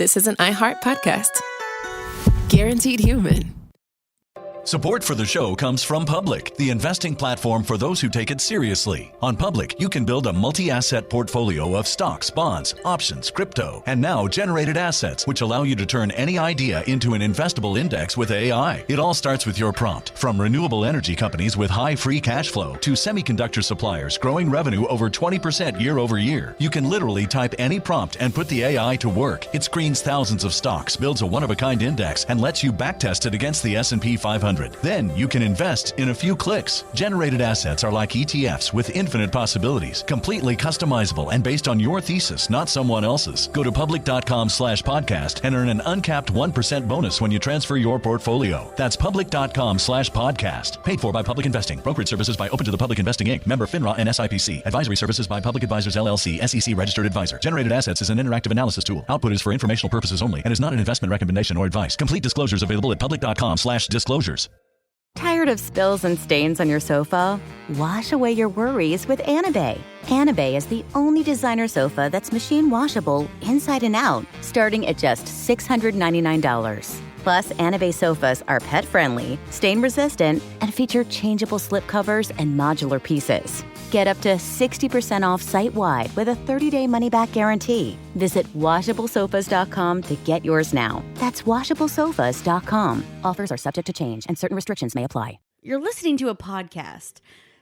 this is an iHeart podcast. Guaranteed human. Support for the show comes from Public, the investing platform for those who take it seriously. On Public, you can build a multi-asset portfolio of stocks, bonds, options, crypto, and now generated assets, which allow you to turn any idea into an investable index with AI. It all starts with your prompt. From renewable energy companies with high free cash flow to semiconductor suppliers growing revenue over 20% year over year, you can literally type any prompt and put the AI to work. It screens thousands of stocks, builds a one-of-a-kind index, and lets you backtest it against the S&P 500. Then you can invest in a few clicks. Generated assets are like ETFs with infinite possibilities, completely customizable and based on your thesis, not someone else's. Go to public.com/podcast and earn an uncapped 1% bonus when you transfer your portfolio. That's public.com/podcast. Paid for by Public Investing. Brokerage services by Open to the Public Investing Inc. Member FINRA and SIPC. Advisory services by Public Advisors LLC, SEC registered advisor. Generated assets is an interactive analysis tool. Output is for informational purposes only and is not an investment recommendation or advice. Complete disclosures available at public.com/disclosures. Tired of spills and stains on your sofa? Wash away your worries with Anabay. Anabay is the only designer sofa that's machine washable inside and out, starting at just $699. Plus, Anabay sofas are pet-friendly, stain-resistant, and feature changeable slip covers and modular pieces. Get up to 60% off site-wide with a 30-day money-back guarantee. Visit washablesofas.com to get yours now. That's washablesofas.com. Offers are subject to change and certain restrictions may apply. You're listening to a podcast,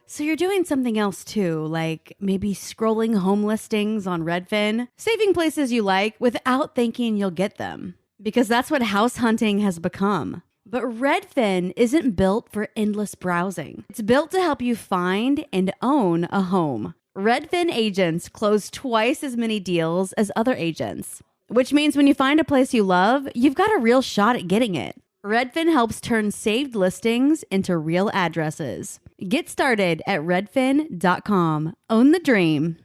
so you're doing something else too, like maybe scrolling home listings on Redfin, saving places you like without thinking you'll get them. Because that's what house hunting has become. But Redfin isn't built for endless browsing. It's built to help you find and own a home. Redfin agents close twice as many deals as other agents, which means when you find a place you love, you've got a real shot at getting it. Redfin helps turn saved listings into real addresses. Get started at redfin.com. Own the dream.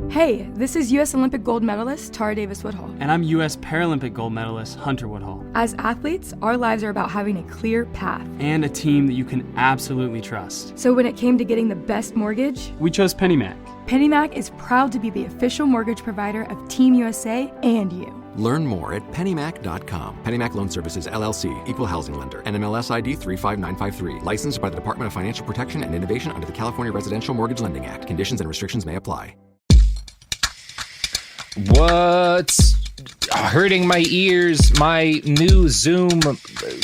Hey, this is U.S. Olympic gold medalist Tara Davis-Woodhull. And I'm U.S. Paralympic gold medalist Hunter Woodhull. As athletes, our lives are about having a clear path. And a team that you can absolutely trust. So when it came to getting the best mortgage, we chose PennyMac. PennyMac is proud to be the official mortgage provider of Team USA and you. Learn more at pennymac.com. PennyMac Loan Services, LLC, Equal Housing Lender, NMLS ID 35953. Licensed by the Department of Financial Protection and Innovation under the California Residential Mortgage Lending Act. Conditions and restrictions may apply. What's hurting my ears? My new Zoom.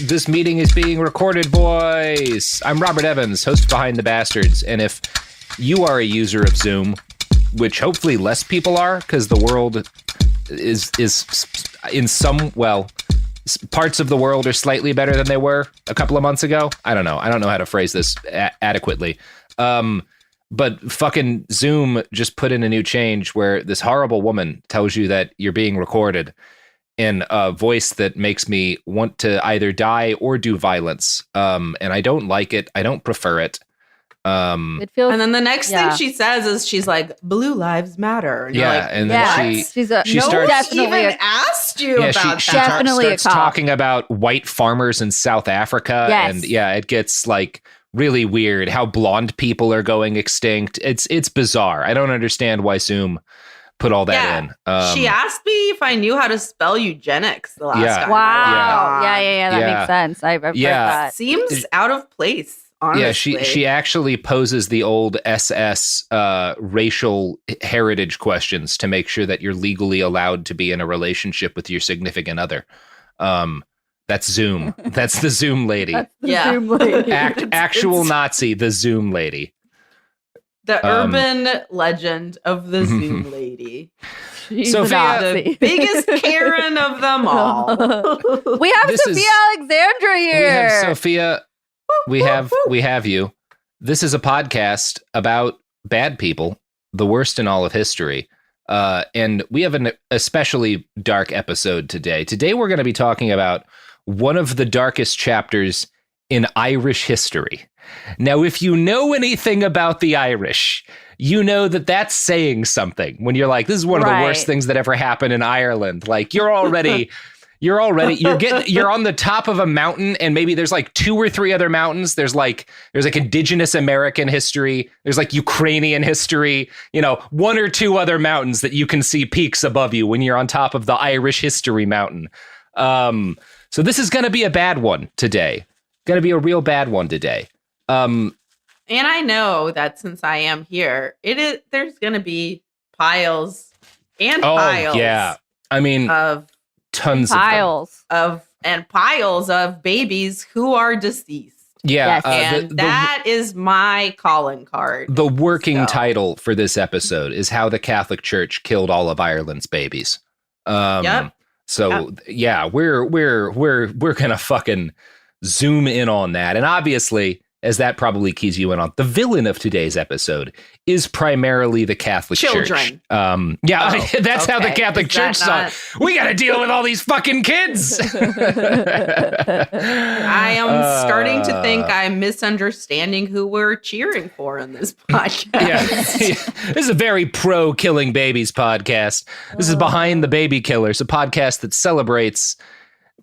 This meeting is being recorded, boys. I'm Robert Evans, host Behind the Bastards. And if you are a user of Zoom, which hopefully less people are, because the world is in some, well, parts of the world are slightly better than they were a couple of months ago. I don't know how to phrase this adequately. But fucking Zoom just put in a new change where this horrible woman tells you that you're being recorded in a voice that makes me want to either die or do violence. And I don't like it. I don't prefer it. It feels, and then the next thing she says is she's like, "Blue lives matter." And yeah, and then she starts even asked you about that. She starts talking about white farmers in South Africa, and it gets like really weird how blonde people are going extinct. It's bizarre. I don't understand why Zoom put all that in. She asked me if I knew how to spell eugenics the last time. Wow. That makes sense. I've heard that. Seems out of place. Honestly. Yeah, she actually poses the old SS racial heritage questions to make sure that you're legally allowed to be in a relationship with your significant other. That's Zoom. That's the Zoom lady. Zoom lady. Actual Nazi, the Zoom lady. The urban legend of the Zoom lady. Sofiya, the biggest Karen of them all. We have Sofiya Alexandra here. We have Sofiya. We have you. This is a podcast about bad people, the worst in all of history. And we have an especially dark episode today. Today we're going to be talking about one of the darkest chapters in Irish history. Now, if you know anything about the Irish, you know that that's saying something when you're like, this is one of the worst things that ever happened in Ireland. Like, you're already you're on the top of a mountain, and maybe there's like 2 or 3 other mountains. There's like indigenous American history. There's like Ukrainian history, 1 or 2 other mountains that you can see peaks above you when you're on top of the Irish history mountain. So this is going to be a bad one today. Going to be a real bad one today. And I know that since I am here, there's going to be piles and piles. Yeah. I mean, of tons piles of piles of babies who are deceased. Yeah. Yes. And that is my calling card. The working title for this episode is How the Catholic Church Killed All of Ireland's Babies. Yep. So yeah, we're gonna fucking zoom in on that. And obviously, as that probably keys you in on, the villain of today's episode is primarily the Catholic Church. Children. That's how the Catholic Church saw it. We got to deal with all these fucking kids. I am starting to think I'm misunderstanding who we're cheering for in this podcast. Yeah. This is a very pro killing babies podcast. This is Behind the Baby Killers, a podcast that celebrates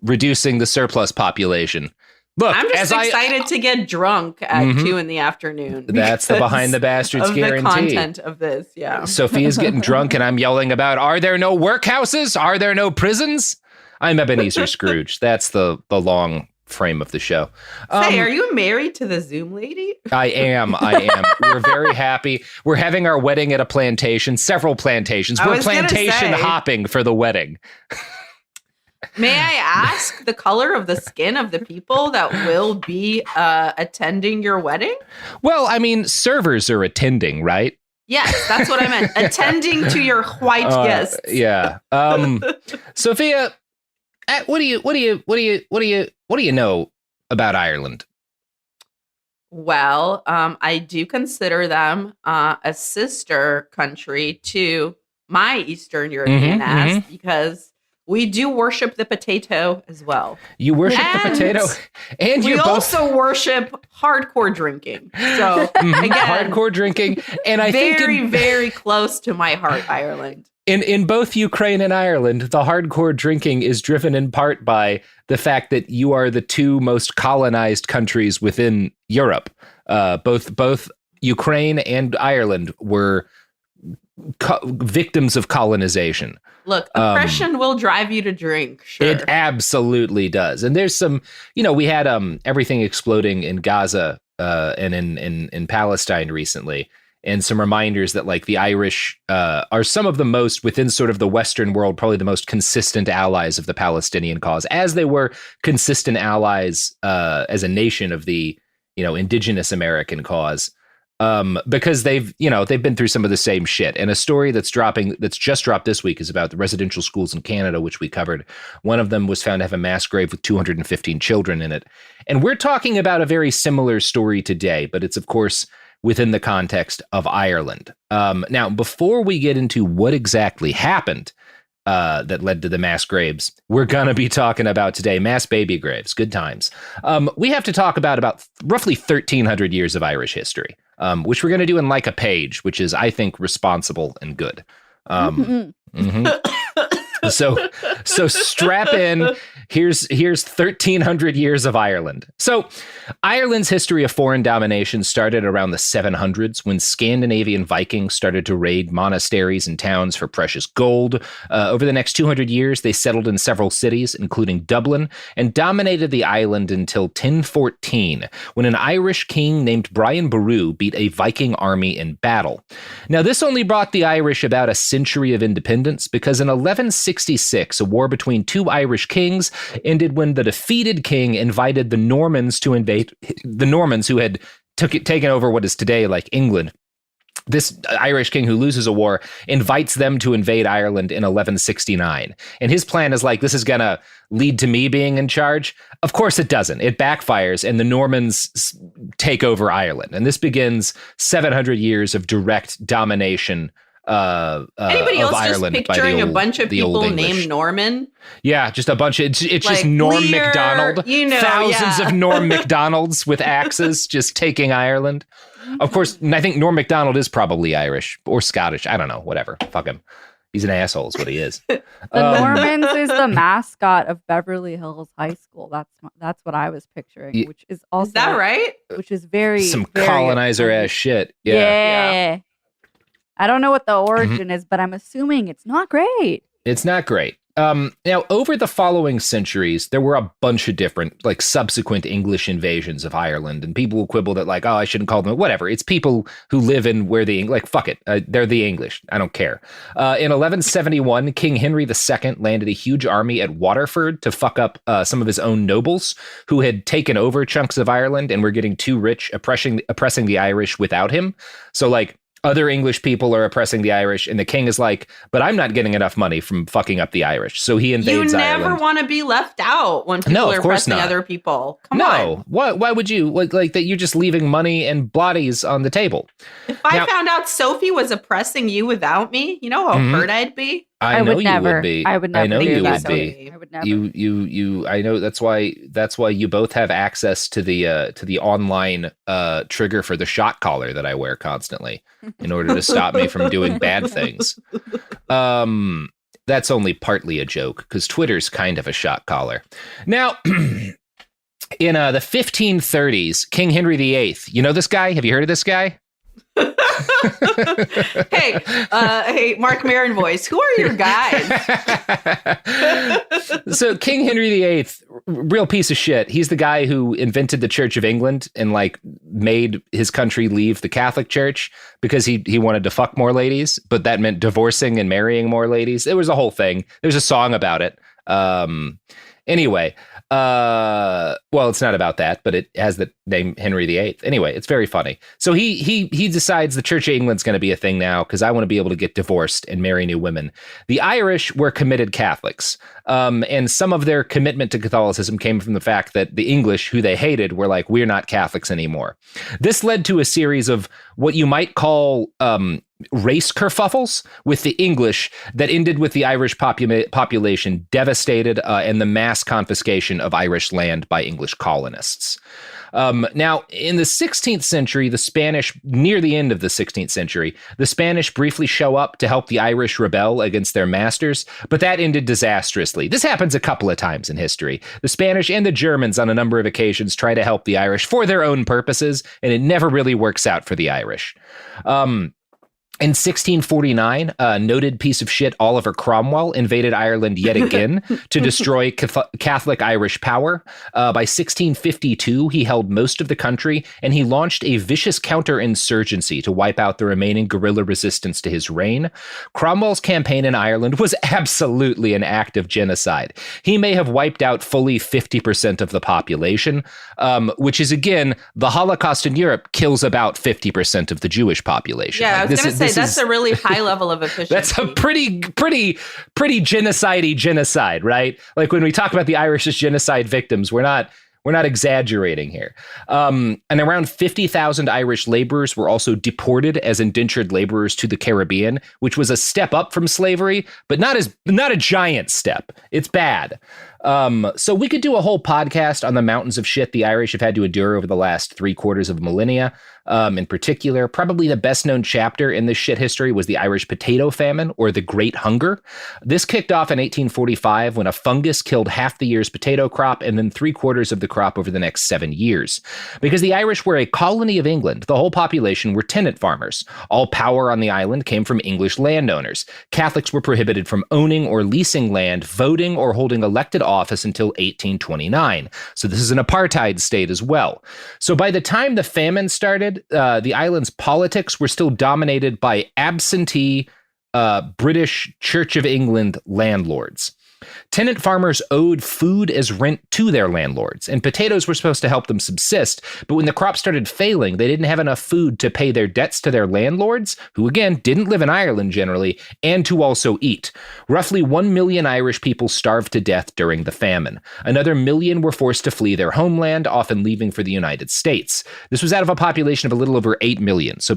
reducing the surplus population. Look, I'm just excited to get drunk at 2 in the afternoon. That's the Behind the Bastards of guarantee. The content of this, yeah. Sophia's getting drunk and I'm yelling about, are there no workhouses? Are there no prisons? I'm Ebenezer Scrooge. That's the long frame of the show. Say, are you married to the Zoom lady? I am. We're very happy. We're having our wedding at a plantation, several plantations. We're plantation hopping for the wedding. May I ask the color of the skin of the people that will be attending your wedding? Well, I mean, servers are attending, right? Yes, that's what I meant. Attending to your white guests. Yeah. Sofiya, what do you know about Ireland? Well, I do consider them a sister country to my Eastern European ass because we do worship the potato as well. You worship the potato, and we also worship hardcore drinking. So again, hardcore drinking, and I think very close to my heart, Ireland. In both Ukraine and Ireland, the hardcore drinking is driven in part by the fact that you are the 2 most colonized countries within Europe. Both Ukraine and Ireland were victims of colonization. Look, oppression will drive you to drink. Sure. It absolutely does. And there's some, we had everything exploding in Gaza and in Palestine recently, and some reminders that like the Irish are some of the most within sort of the Western world, probably the most consistent allies of the Palestinian cause, as they were consistent allies as a nation of the, indigenous American cause. Because they've been through some of the same shit. And a story that's just dropped this week is about the residential schools in Canada, which we covered. One of them was found to have a mass grave with 215 children in it. And we're talking about a very similar story today, but it's of course within the context of Ireland. Now, before we get into what exactly happened that led to the mass graves, we're going to be talking about today mass baby graves. Good times. We have to talk about roughly 1,300 years of Irish history. Which we're going to do in like a page, which is, I think, responsible and good. So strap in. Here's 1,300 years of Ireland. So Ireland's history of foreign domination started around the 700s when Scandinavian Vikings started to raid monasteries and towns for precious gold. Over the next 200 years, they settled in several cities, including Dublin, and dominated the island until 1014, when an Irish king named Brian Boru beat a Viking army in battle. Now, this only brought the Irish about a century of independence, because in 1166, a war between 2 Irish kings ended when the defeated king invited the Normans to invade the Normans who had taken over what is today like England. This Irish king who loses a war invites them to invade Ireland in 1169. And his plan is like, this is going to lead to me being in charge. Of course it doesn't. It backfires and the Normans take over Ireland. And this begins 700 years of direct domination Anybody else Ireland just picturing a bunch of people named Norman? Yeah, just a bunch of it's like just Norm Lear, MacDonald. Thousands of Norm MacDonalds with axes just taking Ireland. Of course, I think Norm MacDonald is probably Irish or Scottish. I don't know, whatever. Fuck him. He's an asshole is what he is. The Normans is the mascot of Beverly Hills High School. That's what I was picturing, which is also Is that right? Which is very some very colonizer ass shit. Yeah. I don't know what the origin is, but I'm assuming it's not great. It's not great. Now, over the following centuries, there were a bunch of different, like, subsequent English invasions of Ireland, and people will quibble that, like, oh, I shouldn't call them, whatever. It's people who live in where like, fuck it. They're the English. I don't care. In 1171, King Henry II landed a huge army at Waterford to fuck up some of his own nobles who had taken over chunks of Ireland and were getting too rich, oppressing the Irish without him. So, like, other English people are oppressing the Irish, and the king is like, but I'm not getting enough money from fucking up the Irish. So he invades Ireland. You never want to be left out when people are oppressing other people. Come on. Why would you? Like that you're just leaving money and blotties on the table. If I found out Sophie was oppressing you without me, you know how hurt I'd be? I know you would be. I would never. I know you would be. I would never. You. I know that's why you both have access to the online trigger for the shot collar that I wear constantly in order to stop me from doing bad things. That's only partly a joke because Twitter's kind of a shot collar. Now, in the 1530s, King Henry VIII. You know this guy? Have you heard of this guy? Hey, Mark Maron voice. Who are your guys? So King Henry VIII, real piece of shit. He's the guy who invented the Church of England and like made his country leave the Catholic Church because he wanted to fuck more ladies, but that meant divorcing and marrying more ladies. It was a whole thing. There's a song about it. Anyway, well, it's not about that, but it has the name Henry VIII. Anyway, it's very funny. So he decides the Church of England's going to be a thing now because I want to be able to get divorced and marry new women. The Irish were committed Catholics, and some of their commitment to Catholicism came from the fact that the English, who they hated, were like, we're not Catholics anymore. This led to a series of what you might call race kerfuffles with the English that ended with the Irish population devastated and the mass confiscation of Irish land by English colonists. Now, in the 16th century, near the end of the 16th century, the Spanish briefly show up to help the Irish rebel against their masters, but that ended disastrously. This happens a couple of times in history. The Spanish and the Germans on a number of occasions try to help the Irish for their own purposes, and it never really works out for the Irish. In 1649, a noted piece of shit Oliver Cromwell invaded Ireland yet again to destroy Catholic Irish power. By 1652, he held most of the country, and he launched a vicious counterinsurgency to wipe out the remaining guerrilla resistance to his reign. Cromwell's campaign in Ireland was absolutely an act of genocide. He may have wiped out fully 50% of the population, which is, again, the Holocaust in Europe kills about 50% of the Jewish population. Yeah, I was going to say, that's a really high level of efficiency. That's a pretty genocide-y genocide, right? Like when we talk about the Irish as genocide victims, we're not exaggerating here. And around 50,000 Irish laborers were also deported as indentured laborers to the Caribbean, which was a step up from slavery, but not a giant step. It's bad. So we could do a whole podcast on the mountains of shit the Irish have had to endure over the last 3/4 of a millennia. In particular, probably the best known chapter in this shit history was the Irish potato famine, or the Great Hunger. This kicked off in 1845 when a fungus killed half the year's potato crop and then 3/4 of the crop over the next 7 years. Because the Irish were a colony of England, the whole population were tenant farmers. All power on the island came from English landowners. Catholics were prohibited from owning or leasing land, voting, or holding elected office until 1829. So this is an apartheid state as well. So by the time the famine started, the island's politics were still dominated by absentee British Church of England landlords. Tenant farmers owed food as rent to their landlords, and potatoes were supposed to help them subsist, but when the crop started failing, they didn't have enough food to pay their debts to their landlords, who again didn't live in Ireland generally, and to also eat. Roughly 1 million Irish people starved to death during the famine. Another million were forced to flee their homeland, often leaving for the United States. This was out of a population of a little over 8 million, so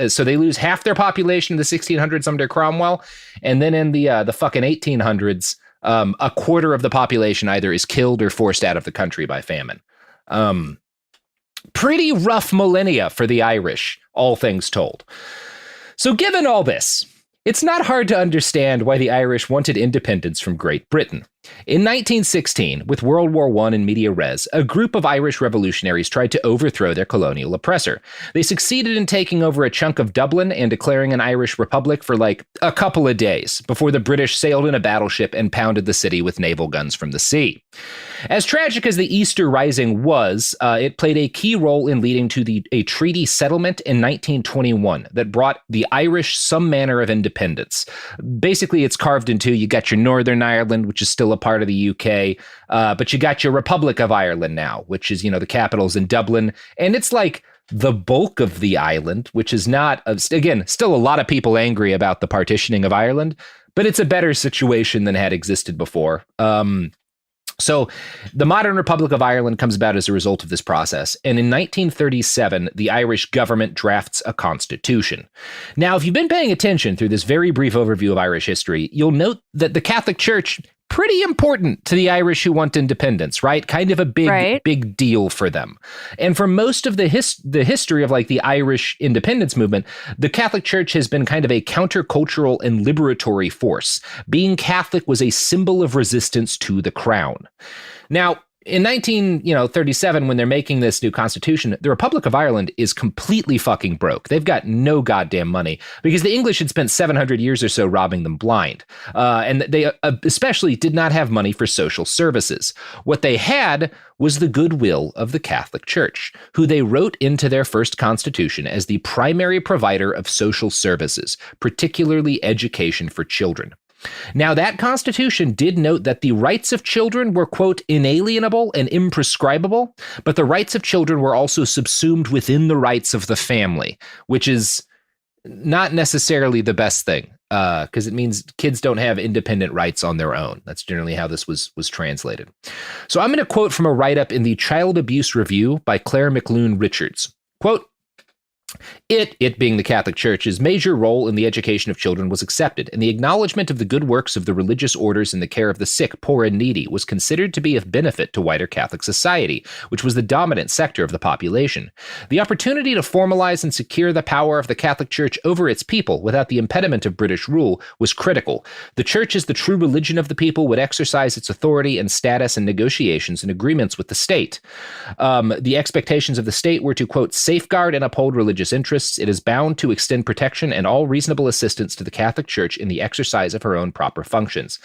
so they lose half their population in the 1600s under Cromwell, and then in the fucking 1800s, a quarter of the population either is killed or forced out of the country by famine. Pretty rough millennia for the Irish, all things told. So given all this, It's not hard to understand why the Irish wanted independence from Great Britain. In 1916, with World War I in media res, a group of Irish revolutionaries tried to overthrow their colonial oppressor. They succeeded in taking over a chunk of Dublin and declaring an Irish republic for like a couple of days before the British sailed in a battleship and pounded the city with naval guns from the sea. As tragic as the Easter Rising was, it played a key role in leading to a treaty settlement in 1921 that brought the Irish some manner of independence. Basically, it's carved in two. You got your Northern Ireland, which is still a part of the UK, but you got your Republic of Ireland now, which is, the capital's in Dublin. And it's like the bulk of the island, which is not, again, still a lot of people angry about the partitioning of Ireland, but it's a better situation than had existed before. So the modern Republic of Ireland comes about as a result of this process. And in 1937, the Irish government drafts a constitution. Now, if you've been paying attention through this very brief overview of Irish history, you'll note that the Catholic Church, pretty important to the Irish who want independence, right? Kind of a big deal for them. And for most of the history of like the Irish independence movement, the Catholic Church has been kind of a countercultural and liberatory force. Being Catholic was a symbol of resistance to the crown. Now, in 1937, when they're making this new constitution, the Republic of Ireland is completely fucking broke. They've got no goddamn money because the English had spent 700 years or so robbing them blind. And they especially did not have money for social services. What they had was the goodwill of the Catholic Church, who they wrote into their first constitution as the primary provider of social services, particularly education for children. Now, that constitution did note that the rights of children were, quote, inalienable and imprescribable, but the rights of children were also subsumed within the rights of the family, which is not necessarily the best thing, because it means kids don't have independent rights on their own. That's generally how this was translated. So I'm going to quote from a write-up in the Child Abuse Review by Claire McLoone Richards. Quote, It being the Catholic Church's major role in the education of children was accepted, and the acknowledgement of the good works of the religious orders in the care of the sick, poor, and needy was considered to be of benefit to wider Catholic society, which was the dominant sector of the population. The opportunity to formalize and secure the power of the Catholic Church over its people without the impediment of British rule was critical. The Church as the true religion of the people would exercise its authority and status in negotiations and agreements with the state. The expectations of the state were to, quote, safeguard and uphold religious interests. It is bound to extend protection and all reasonable assistance to the Catholic Church in the exercise of her own proper functions.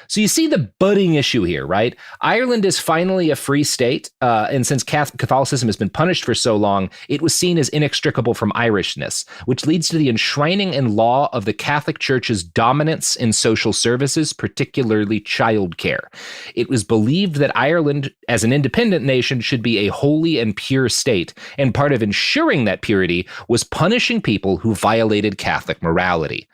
So you see the budding issue here, right? Ireland is finally a free state, and since Catholicism has been punished for so long, it was seen as inextricable from Irishness, which leads to the enshrining in law of the Catholic Church's dominance in social services, particularly childcare. It was believed that Ireland, as an independent nation, should be a holy and pure state, and part of ensuring that purity was punishing people who violated Catholic morality.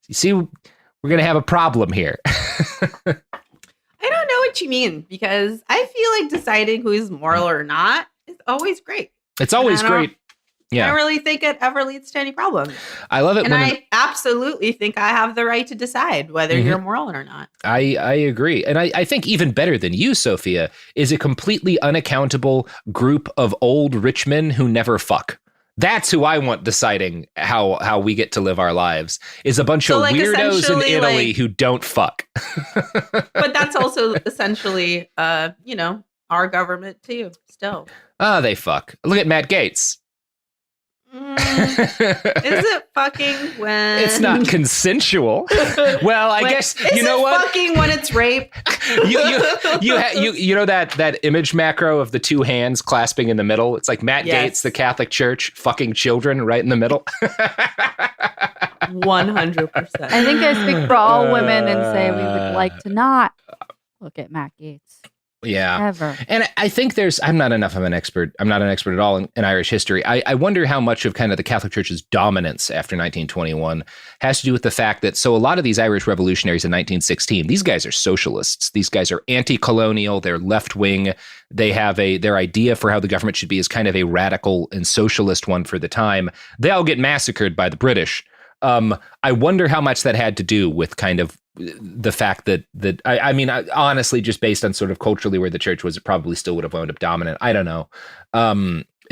You see, we're going to have a problem here. I don't know what you mean, because I feel like deciding who's moral or not is always great. It's always great. Yeah. I don't really think it ever leads to any problems. I love it. And I absolutely think I have the right to decide whether you're moral or not. I agree. And I think even better than you, Sophia, is a completely unaccountable group of old rich men who never fuck. That's who I want deciding how we get to live our lives, is a bunch of weirdos in Italy who don't fuck. But that's also essentially, our government too, still. They fuck. Look at Matt Gaetz. Is it fucking when it's not consensual? Well, I guess you know what? Fucking when it's rape. you know that image macro of the two hands clasping in the middle. It's like Matt Gaetz, the Catholic Church, fucking children right in the middle. 100%. I think I speak for all women and say we would like to not look at Matt Gaetz. Yeah. Ever. And I think I'm not enough of an expert. I'm not an expert at all in Irish history. I wonder how much of kind of the Catholic Church's dominance after 1921 has to do with the fact that, so a lot of these Irish revolutionaries in 1916, these guys are socialists. These guys are anti-colonial. They're left-wing. They have their idea for how the government should be is kind of a radical and socialist one for the time. They all get massacred by the British. I wonder how much that had to do with kind of the fact that I mean, honestly, just based on sort of culturally where the church was, it probably still would have wound up dominant. I don't know.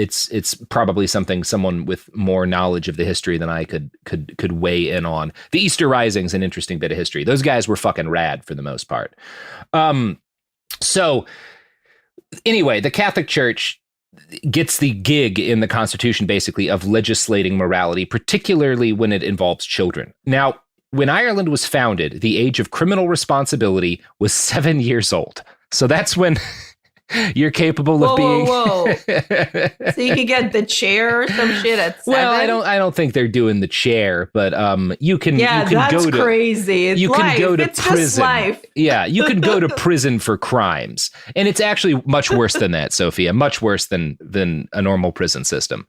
it's probably something someone with more knowledge of the history than I could weigh in on. The Easter Rising's an interesting bit of history. Those guys were fucking rad for the most part. So anyway, the Catholic Church gets the gig in the Constitution, basically, of legislating morality, particularly when it involves children. Now, when Ireland was founded, the age of criminal responsibility was 7 years old. So that's when you're capable of being. Whoa. So you can get the chair or some shit at 7? Well, I don't think they're doing the chair, but you can. Yeah, you can that's go to, crazy. It's you life. can go to It's prison. Just life. Yeah, you can go to prison for crimes, and it's actually much worse than that, Sophia. Much worse than a normal prison system.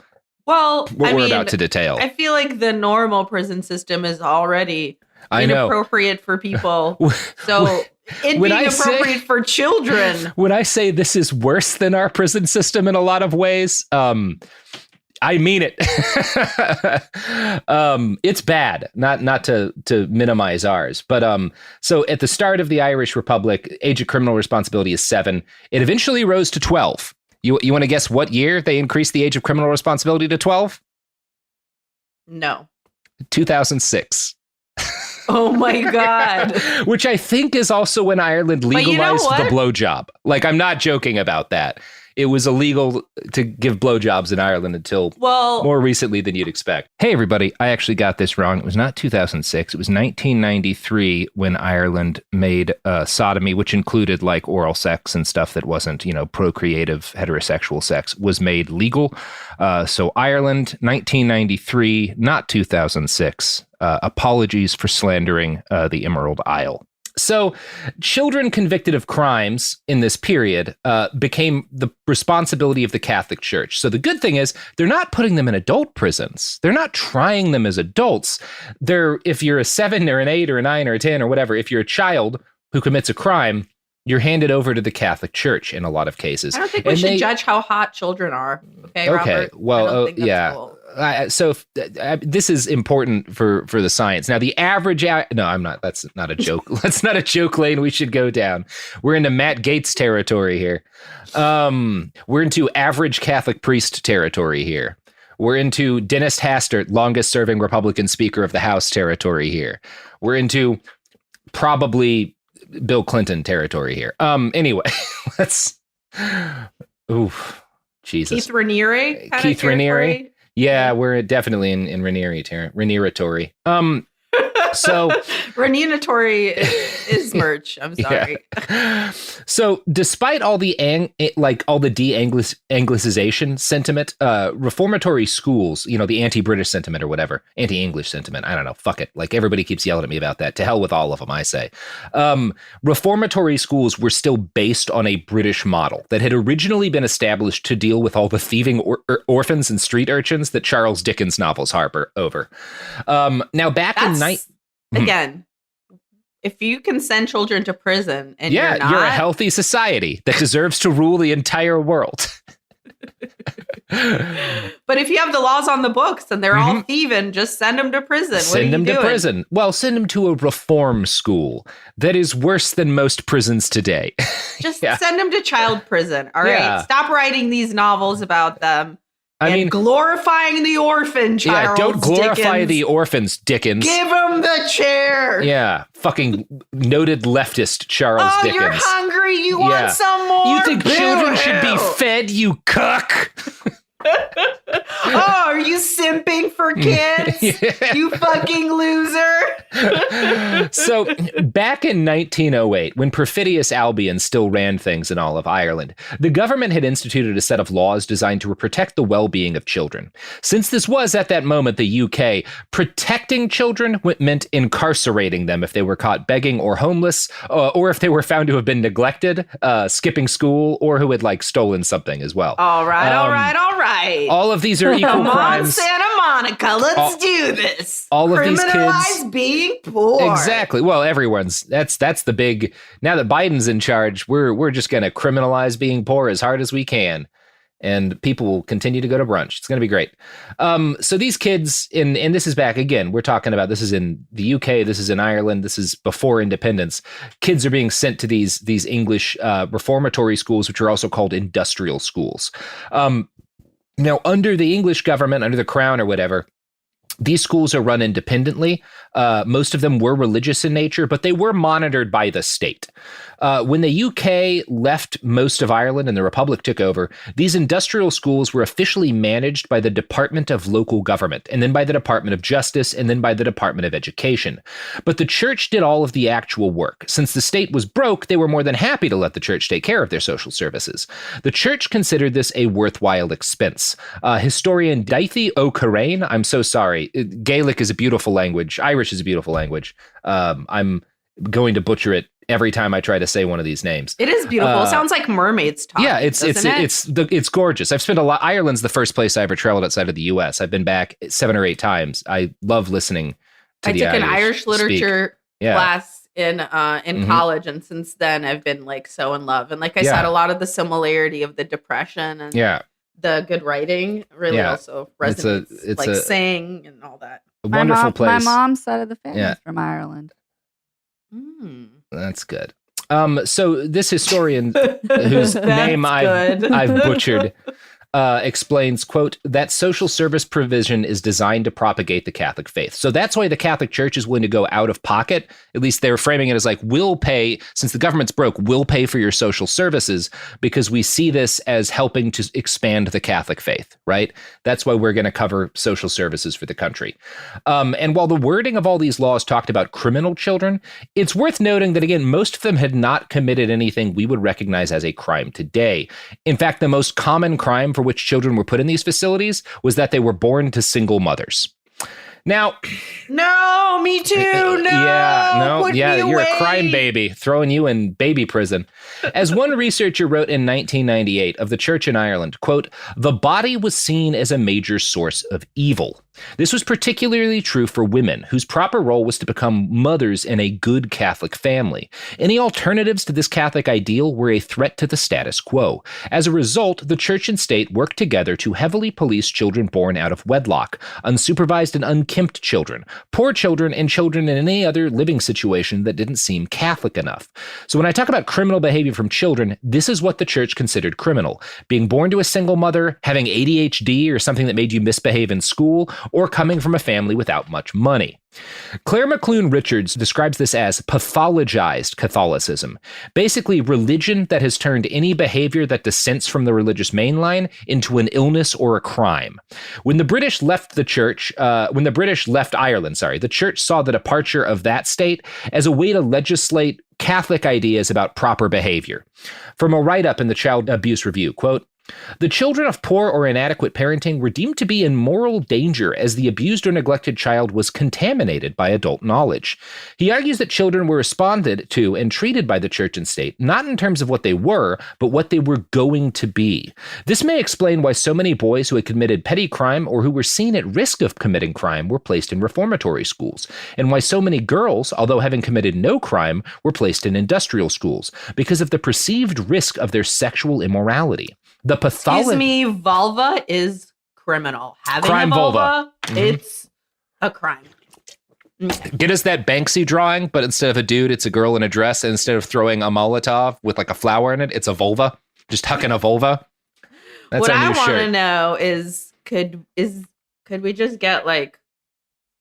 Well, What we're about to detail. I feel like the normal prison system is already inappropriate for people. So it'd be inappropriate for children. When I say this is worse than our prison system in a lot of ways, I mean it. It's bad, not to minimize ours. But so at the start of the Irish Republic, age of criminal responsibility is 7. It eventually rose to 12. You want to guess what year they increased the age of criminal responsibility to 12? No. 2006. Oh my God. Which I think is also when Ireland legalized the blowjob. Like, I'm not joking about that. It was illegal to give blowjobs in Ireland until more recently than you'd expect. Hey, everybody, I actually got this wrong. It was not 2006. It was 1993 when Ireland made sodomy, which included like oral sex and stuff that wasn't, procreative heterosexual sex, was made legal. So Ireland, 1993, not 2006. Apologies for slandering the Emerald Isle. So children convicted of crimes in this period became the responsibility of the Catholic Church. So the good thing is they're not putting them in adult prisons. They're not trying them as adults. If you're a 7 or an 8 or a 9 or a 10 or whatever, if you're a child who commits a crime, you're handed over to the Catholic Church in a lot of cases. I don't think we should judge how hot children are. Okay, Robert? Well, yeah. So this is important for the science. Now, the average... No, I'm not. That's not a joke. That's not a joke lane we should go down. We're into Matt Gaetz territory here. We're into average Catholic priest territory here. We're into Dennis Hastert, longest-serving Republican Speaker of the House territory here. We're into probably Bill Clinton territory here. Anyway, let's... Oof. Jesus. Keith Raniere? Keith Raniere? Yeah, we're definitely in Raniere territory. So Raniere is merch. I'm sorry. Yeah. So despite all the de-Anglicization sentiment, reformatory schools, the anti-British sentiment or whatever, anti-English sentiment, I don't know, fuck it. Like everybody keeps yelling at me about that. To hell with all of them, I say. Reformatory schools were still based on a British model that had originally been established to deal with all the thieving orphans and street urchins that Charles Dickens novels harbor over. Now back Again, if you can send children to prison and you're a healthy society that deserves to rule the entire world. But if you have the laws on the books and they're all thieving, just send them to prison. Send them to prison. Well, send them to a reform school that is worse than most prisons today. Just send them to child prison. All right. Stop writing these novels about them. I mean, glorifying the orphan, Charles. Yeah, don't glorify Dickens. The orphans, Dickens. Give him the chair. Yeah, fucking noted leftist Charles Dickens. Oh, you're hungry. You want some more? You think children should be fed, you cuck? Oh, are you simping for kids? You fucking loser. So back in 1908, when Perfidious Albion still ran things in all of Ireland, the government had instituted a set of laws designed to protect the well-being of children. Since this was, at that moment, the UK, protecting children meant incarcerating them if they were caught begging or homeless, or if they were found to have been neglected, skipping school, or who had stolen something as well. All right. All of these are equal Come crimes. on, Santa Monica, let's do this. All of these Criminalize kids being poor. Exactly. Well, that's the big. Now that Biden's in charge, we're just going to criminalize being poor as hard as we can, and people will continue to go to brunch. It's going to be great. So these kids, and this is back again. We're talking about this is in the UK. This is in Ireland. This is before independence. Kids are being sent to these English reformatory schools, which are also called industrial schools. Now, under the English government, under the Crown or whatever, these schools are run independently. Most of them were religious in nature, but they were monitored by the state. When the UK left most of Ireland and the Republic took over, these industrial schools were officially managed by the Department of Local Government, and then by the Department of Justice, and then by the Department of Education. But the church did all of the actual work. Since the state was broke, they were more than happy to let the church take care of their social services. The church considered this a worthwhile expense. Historian Daithí O'Carrain, I'm so sorry, Gaelic is a beautiful language. Irish is a beautiful language. I'm going to butcher it every time I try to say one of these names. It is beautiful. It sounds like mermaids talking. Yeah, it's gorgeous. I've spent a lot. Ireland's the first place I ever traveled outside of the U.S. I've been back 7 or 8 times. I love listening to the Irish. I took an Irish literature class in college, and since then I've been like so in love. And like I said, a lot of the similarity of the Depression and the good writing really also resonates. It's saying and all that. A wonderful place. My mom's side of the family is from Ireland. That's good. So this historian, whose name I've butchered, explains, quote, that social service provision is designed to propagate the Catholic faith. So that's why the Catholic Church is willing to go out of pocket. At least they're framing it as like, we'll pay, since the government's broke, we'll pay for your social services because we see this as helping to expand the Catholic faith, right? That's why we're going to cover social services for the country. And while the wording of all these laws talked about criminal children, it's worth noting that, again, most of them had not committed anything we would recognize as a crime today. In fact, the most common crime for which children were put in these facilities was that they were born to single mothers. Now, no, me too. No, you're a crime baby, throwing you in baby prison. As one researcher wrote in 1998 of the church in Ireland, quote, the body was seen as a major source of evil. This was particularly true for women, whose proper role was to become mothers in a good Catholic family. Any alternatives to this Catholic ideal were a threat to the status quo. As a result, the church and state worked together to heavily police children born out of wedlock, unsupervised and unkempt children, poor children, and children in any other living situation that didn't seem Catholic enough. So when I talk about criminal behavior from children, this is what the church considered criminal. Being born to a single mother, having ADHD or something that made you misbehave in school, or coming from a family without much money. Claire McClune Richards describes this as pathologized Catholicism, basically religion that has turned any behavior that dissents from the religious mainline into an illness or a crime. When the British left Ireland, the church saw the departure of that state as a way to legislate Catholic ideas about proper behavior. From a write-up in the Child Abuse Review, quote, the children of poor or inadequate parenting were deemed to be in moral danger as the abused or neglected child was contaminated by adult knowledge. He argues that children were responded to and treated by the church and state, not in terms of what they were, but what they were going to be. This may explain why so many boys who had committed petty crime or who were seen at risk of committing crime were placed in reformatory schools, and why so many girls, although having committed no crime, were placed in industrial schools, because of the perceived risk of their sexual immorality. The Excuse me, vulva is criminal. Having crime a vulva, it's a crime. Get us that Banksy drawing, but instead of a dude, it's a girl in a dress. And instead of throwing a Molotov with like a flower in it, it's a vulva. Just hucking a vulva. That's what our new I want shirt. to know is could we just get like,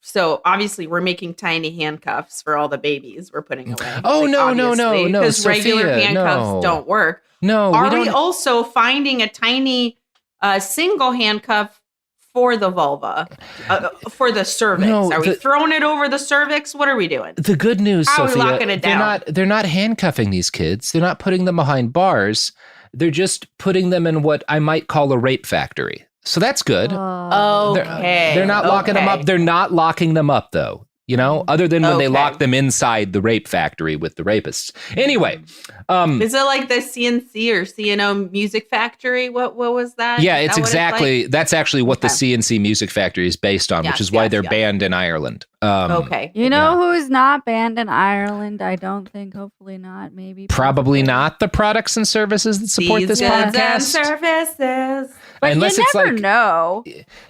so obviously we're making tiny handcuffs for all the babies we're putting away. Oh, like, no, because regular Sofiya, handcuffs don't work. No, Are we also finding a tiny single handcuff for the vulva, for the cervix? No, are we throwing it over the cervix? What are we doing? The good news, How Sofiya, are we locking it down? they're not handcuffing these kids. They're not putting them behind bars. They're just putting them in what I might call a rape factory. So that's good. Okay. They're not locking them up. They're not locking them up, though. You know, other than when they lock them inside the rape factory with the rapists. Anyway. Is it like the CNC or CNO Music Factory? What was that? Yeah, that's actually what the CNC Music Factory is based on, which is why they're banned in Ireland. Okay. You know who's not banned in Ireland? I don't think, hopefully not, maybe. Probably not the products and services that support this podcast. And services. But unless you it's never like, know.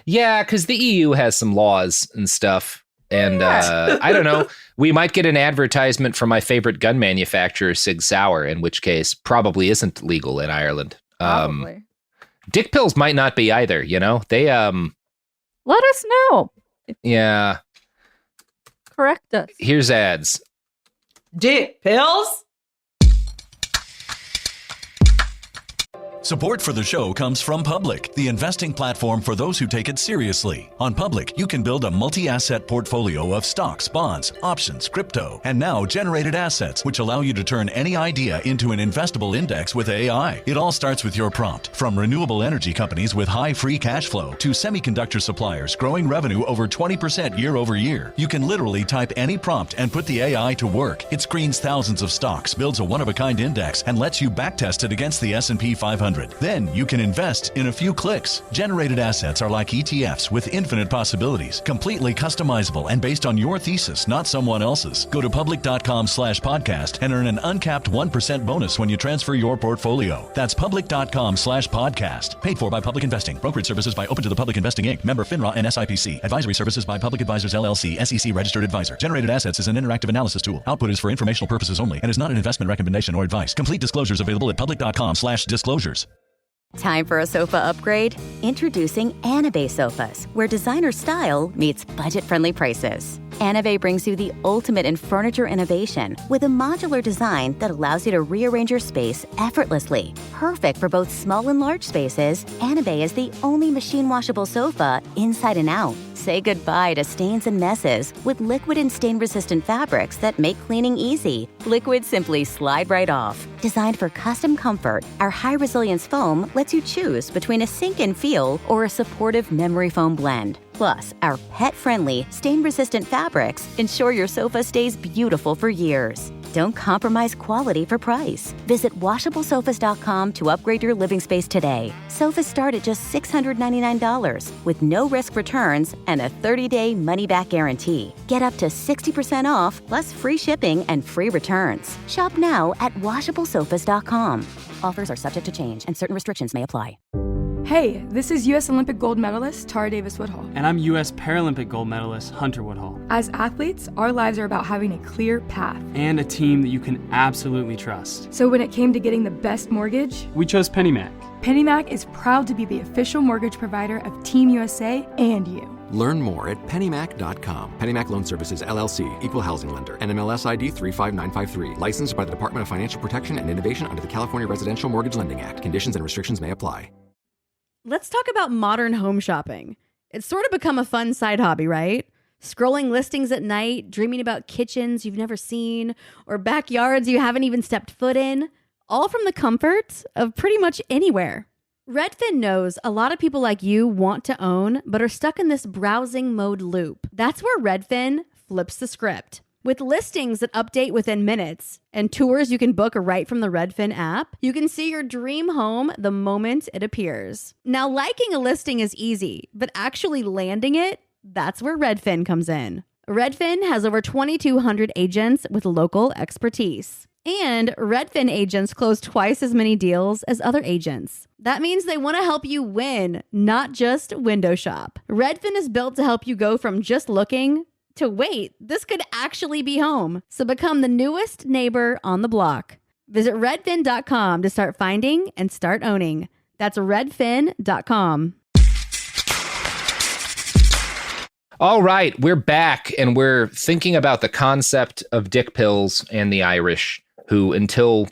Yeah, because the EU has some laws and stuff. And I don't know, we might get an advertisement from my favorite gun manufacturer, Sig Sauer, in which case probably isn't legal in Ireland. Probably. Dick pills might not be either, They let us know. Yeah. Correct us. Here's ads. Dick pills? Support for the show comes from Public, the investing platform for those who take it seriously. On Public, you can build a multi-asset portfolio of stocks, bonds, options, crypto, and now generated assets, which allow you to turn any idea into an investable index with AI. It all starts with your prompt. From renewable energy companies with high free cash flow to semiconductor suppliers growing revenue over 20% year over year, you can literally type any prompt and put the AI to work. It screens thousands of stocks, builds a one-of-a-kind index, and lets you backtest it against the S&P 500. Then you can invest in a few clicks. Generated assets are like ETFs with infinite possibilities, completely customizable and based on your thesis, not someone else's. Go to public.com/podcast and earn an uncapped 1% bonus when you transfer your portfolio. That's public.com/podcast. Paid for by Public Investing. Brokerage services by Open to the Public Investing Inc. Member FINRA and SIPC. Advisory services by Public Advisors LLC, SEC registered advisor. Generated assets is an interactive analysis tool. Output is for informational purposes only and is not an investment recommendation or advice. Complete disclosures available at public.com/disclosures. Time for a sofa upgrade? Introducing Anabe Sofas, where designer style meets budget-friendly prices. Anabe brings you the ultimate in furniture innovation with a modular design that allows you to rearrange your space effortlessly. Perfect for both small and large spaces, Anabe is the only machine-washable sofa inside and out. Say goodbye to stains and messes with liquid and stain-resistant fabrics that make cleaning easy. Liquids simply slide right off. Designed for custom comfort, our high-resilience foam lets you choose between a sink-in feel or a supportive memory foam blend. Plus, our pet-friendly, stain-resistant fabrics ensure your sofa stays beautiful for years. Don't compromise quality for price. Visit washablesofas.com to upgrade your living space today. Sofas start at just $699 with no risk returns and a 30-day money-back guarantee. Get up to 60% off plus free shipping and free returns. Shop now at washablesofas.com. Offers are subject to change and certain restrictions may apply. Hey, this is U.S. Olympic gold medalist Tara Davis-Woodhull. And I'm U.S. Paralympic gold medalist Hunter Woodhull. As athletes, our lives are about having a clear path. And a team that you can absolutely trust. So when it came to getting the best mortgage, we chose PennyMac. PennyMac is proud to be the official mortgage provider of Team USA and you. Learn more at pennymac.com. PennyMac Loan Services, LLC, Equal Housing Lender, NMLS ID 35953. Licensed by the Department of Financial Protection and Innovation under the California Residential Mortgage Lending Act. Conditions and restrictions may apply. Let's talk about modern home shopping. It's sort of become a fun side hobby, right? Scrolling listings at night, dreaming about kitchens you've never seen, or backyards you haven't even stepped foot in, all from the comfort of pretty much anywhere. Redfin knows a lot of people like you want to own, but are stuck in this browsing mode loop. That's where Redfin flips the script. With listings that update within minutes and tours you can book right from the Redfin app, you can see your dream home the moment it appears. Now, liking a listing is easy, but actually landing it, that's where Redfin comes in. Redfin has over 2,200 agents with local expertise. And Redfin agents close twice as many deals as other agents. That means they want to help you win, not just window shop. Redfin is built to help you go from just looking to wait, this could actually be home. So become the newest neighbor on the block. Visit redfin.com to start finding and start owning. That's redfin.com. All right, we're back and we're thinking about the concept of dick pills and the Irish, who until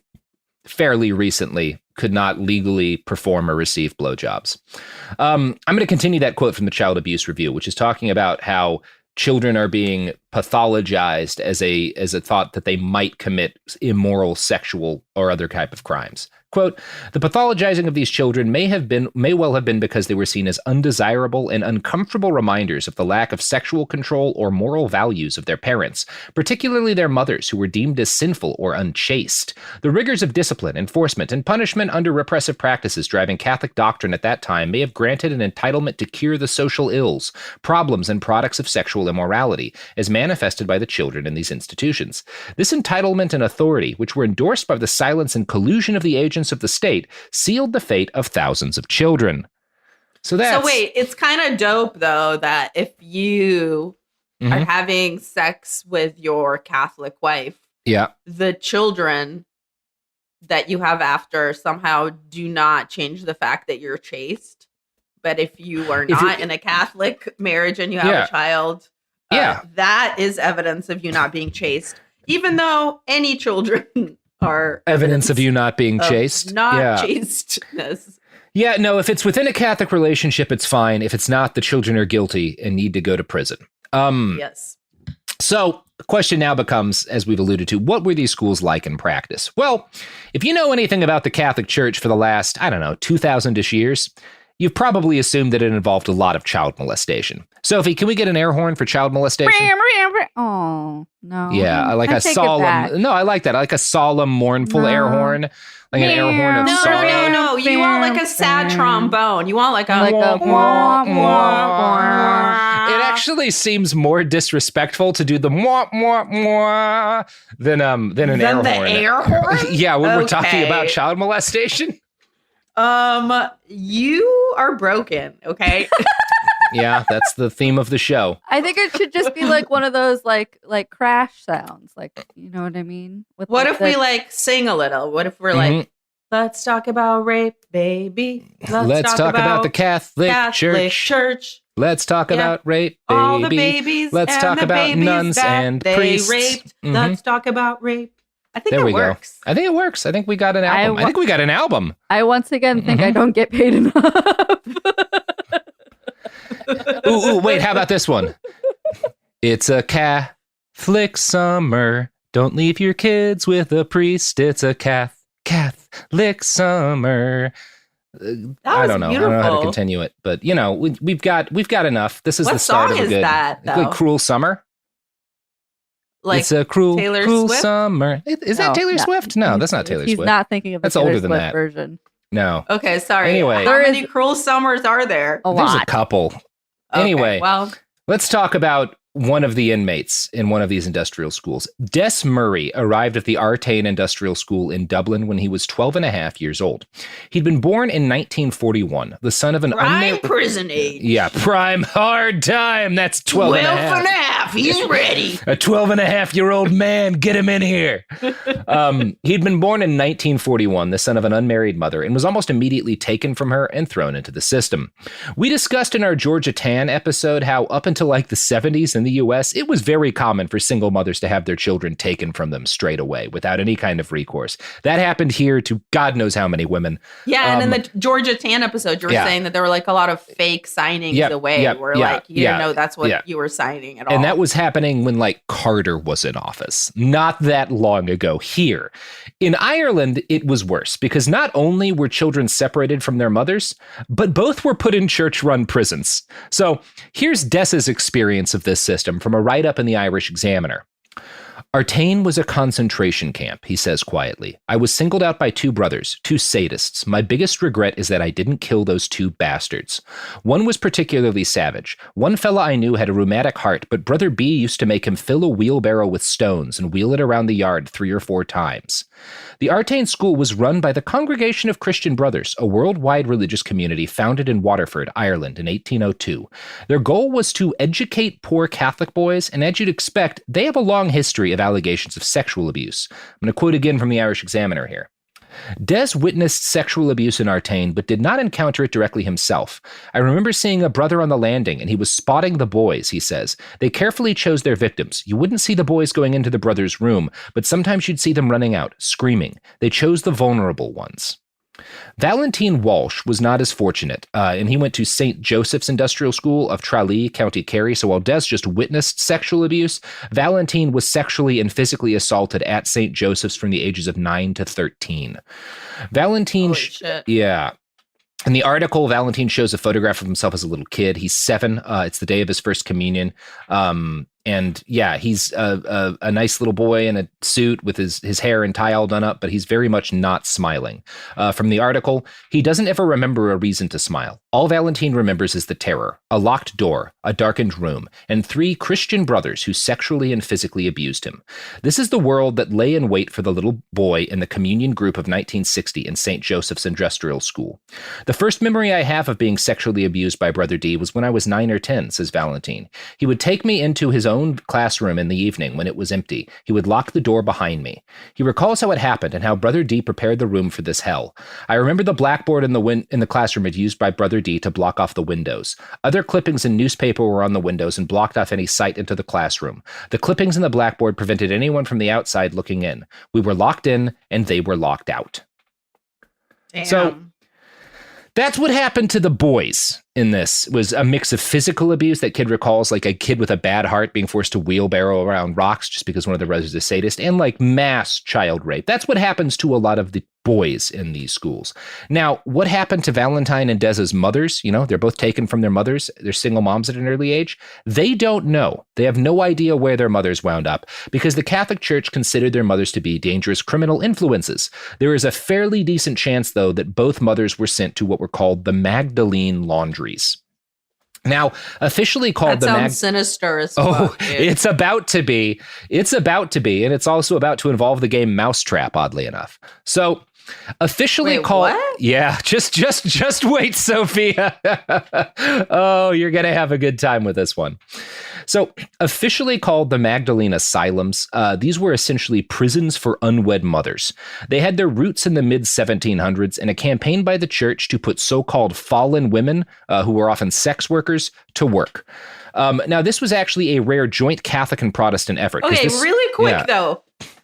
fairly recently could not legally perform or receive blowjobs. I'm going to continue that quote from the Child Abuse Review, which is talking about how children are being pathologized as a thought that they might commit immoral sexual or other type of crimes. Quote, the pathologizing of these children may well have been because they were seen as undesirable and uncomfortable reminders of the lack of sexual control or moral values of their parents, particularly their mothers, who were deemed as sinful or unchaste. The rigors of discipline, enforcement, and punishment under repressive practices driving Catholic doctrine at that time may have granted an entitlement to cure the social ills, problems, and products of sexual immorality, as manifested by the children in these institutions. This entitlement and authority, which were endorsed by the silence and collusion of the agents of the state, sealed the fate of thousands of children. So wait, it's kind of dope though that if you are having sex with your Catholic wife, yeah, the children that you have after somehow do not change the fact that you're chaste. But if you are not in a Catholic marriage and you have a child, that is evidence of you not being chaste, even though any children are evidence of you not being chaste. Not chasteness. Yeah, no, if it's within a Catholic relationship, it's fine. If it's not, the children are guilty and need to go to prison. Yes. So the question now becomes, as we've alluded to, what were these schools like in practice? Well, if you know anything about the Catholic Church for the last, 2,000-ish years, you've probably assumed that it involved a lot of child molestation. Sophie, can we get an air horn for child molestation? Oh, no. Yeah, I like a solemn. No, I like that. I like a solemn, mournful air horn. Like an air horn of sorrow. No. You want like a sad trombone. You want like a wah, It actually seems more disrespectful to do the mwah, mwah, mwah than an air horn. Air horn? Yeah, when we're talking about child molestation. You are broken, okay? Yeah, that's the theme of the show. I think it should just be like one of those like crash sounds, like, you know what I mean? What if we like sing a little? What if we're like, let's talk about rape, baby. Let's talk about the Catholic Church. Let's talk about rape, baby. All the babies. Let's talk about nuns and priests. Raped. Let's talk about rape. I think there it works. I think it works. I think we got an album. I think we got an album. I once again think I don't get paid enough. Ooh, wait, how about this one? It's a Catholic summer. Don't leave your kids with a priest. It's a Catholic summer. I don't know. Beautiful. I don't know how to continue it, but we've got enough. This is what the start of a good. What song is that, though? Like Cruel Summer. Like it's a cruel Swift? summer. Is that Taylor Swift? No, that's not Taylor Swift. He's not thinking of the Taylor Swift version. No. Okay, sorry. Anyway, how many cruel summers are there? There's a couple. Okay, anyway, well, let's talk about one of the inmates in one of these industrial schools. Des Murray arrived at the Artane Industrial School in Dublin when he was 12 and a half years old. He'd been born in 1941, the son of an prison age. Yeah, prime hard time. That's 12 and a half. He's ready. A 12 and a half-year-old man. Get him in here. He'd been born in 1941, the son of an unmarried mother, and was almost immediately taken from her and thrown into the system. We discussed in our Georgia Tan episode how up until like the 70s in the US, it was very common for single mothers to have their children taken from them straight away without any kind of recourse. That happened here to God knows how many women. Yeah, and in the Georgia Tan episode, you were saying that there were like a lot of fake signings where like you didn't know that's what you were signing at all. And that was happening when like Carter was in office, not that long ago here. In Ireland, it was worse because not only were children separated from their mothers, but both were put in church-run prisons. So here's Des's experience of this system from a write-up in the Irish Examiner. Artane was a concentration camp, he says quietly. I was singled out by two brothers, two sadists. My biggest regret is that I didn't kill those two bastards. One was particularly savage. One fella I knew had a rheumatic heart, but Brother B used to make him fill a wheelbarrow with stones and wheel it around the yard 3 or 4 times. The Artane School was run by the Congregation of Christian Brothers, a worldwide religious community founded in Waterford, Ireland in 1802. Their goal was to educate poor Catholic boys, and as you'd expect, they have a long history of allegations of sexual abuse. I'm going to quote again from the Irish Examiner here. Des witnessed sexual abuse in Artane, but did not encounter it directly himself. I remember seeing a brother on the landing, and he was spotting the boys, he says. They carefully chose their victims. You wouldn't see the boys going into the brother's room, but sometimes you'd see them running out, screaming. They chose the vulnerable ones. Valentine Walsh was not as fortunate, and he went to St. Joseph's Industrial School of Tralee, County Kerry. So while Des just witnessed sexual abuse, Valentine was sexually and physically assaulted at St. Joseph's from the ages of 9 to 13. Valentine, yeah. In the article, Valentine shows a photograph of himself as a little kid. He's 7. It's the day of his first communion. And yeah, he's a nice little boy in a suit with his hair and tie all done up, but he's very much not smiling. From the article, he doesn't ever remember a reason to smile. All Valentine remembers is the terror, a locked door, a darkened room, and 3 Christian brothers who sexually and physically abused him. This is the world that lay in wait for the little boy in the communion group of 1960 in St. Joseph's Industrial School. The first memory I have of being sexually abused by Brother D was when I was 9 or 10, says Valentine. He would take me into his own classroom in the evening when it was empty. He would lock the door behind me. He recalls how it happened and how Brother D prepared the room for this hell. I remember the blackboard in the classroom had used by Brother D to block off the windows. Other clippings and newspaper were on the windows and blocked off any sight into the classroom. The clippings in the blackboard prevented anyone from the outside looking in. We were locked in and they were locked out. Damn. So that's what happened to the boys in this. Was a mix of physical abuse that kid recalls, like a kid with a bad heart being forced to wheelbarrow around rocks just because one of the brothers is a sadist, and like mass child rape. That's what happens to a lot of the boys in these schools. Now, what happened to Valentine and Deza's mothers? You know, they're both taken from their mothers. They're single moms at an early age. They don't know. They have no idea where their mothers wound up because the Catholic Church considered their mothers to be dangerous criminal influences. There is a fairly decent chance, though, that both mothers were sent to what were called the Magdalene laundries. Now, officially called that sounds sinister as fuck. It's about to be. It's about to be, and it's also about to involve the game Mousetrap, oddly enough. So, officially called. What? Yeah, just wait, Sophia. Oh, you're gonna have a good time with this one. So, officially called the Magdalene Asylums, these were essentially prisons for unwed mothers. They had their roots in the mid-1700s in a campaign by the church to put so-called fallen women, who were often sex workers, to work. Now, this was actually a rare joint Catholic and Protestant effort. Okay, really quick, though.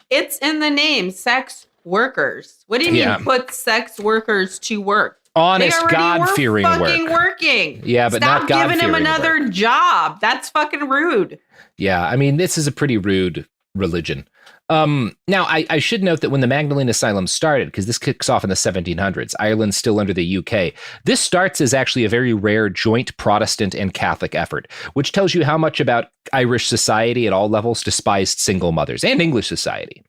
It's in the name, sex workers. What do you mean put sex workers to work? Honest, God-fearing work. Fucking working. Yeah, but Stop not God-fearing giving him another work. job. That's fucking rude. Yeah, I mean, this is a pretty rude religion. Now, I should note that when the Magdalene Asylum started, because this kicks off in the 1700s, Ireland's still under the UK, this starts as actually a very rare joint Protestant and Catholic effort, which tells you how much about Irish society at all levels despised single mothers, and English society.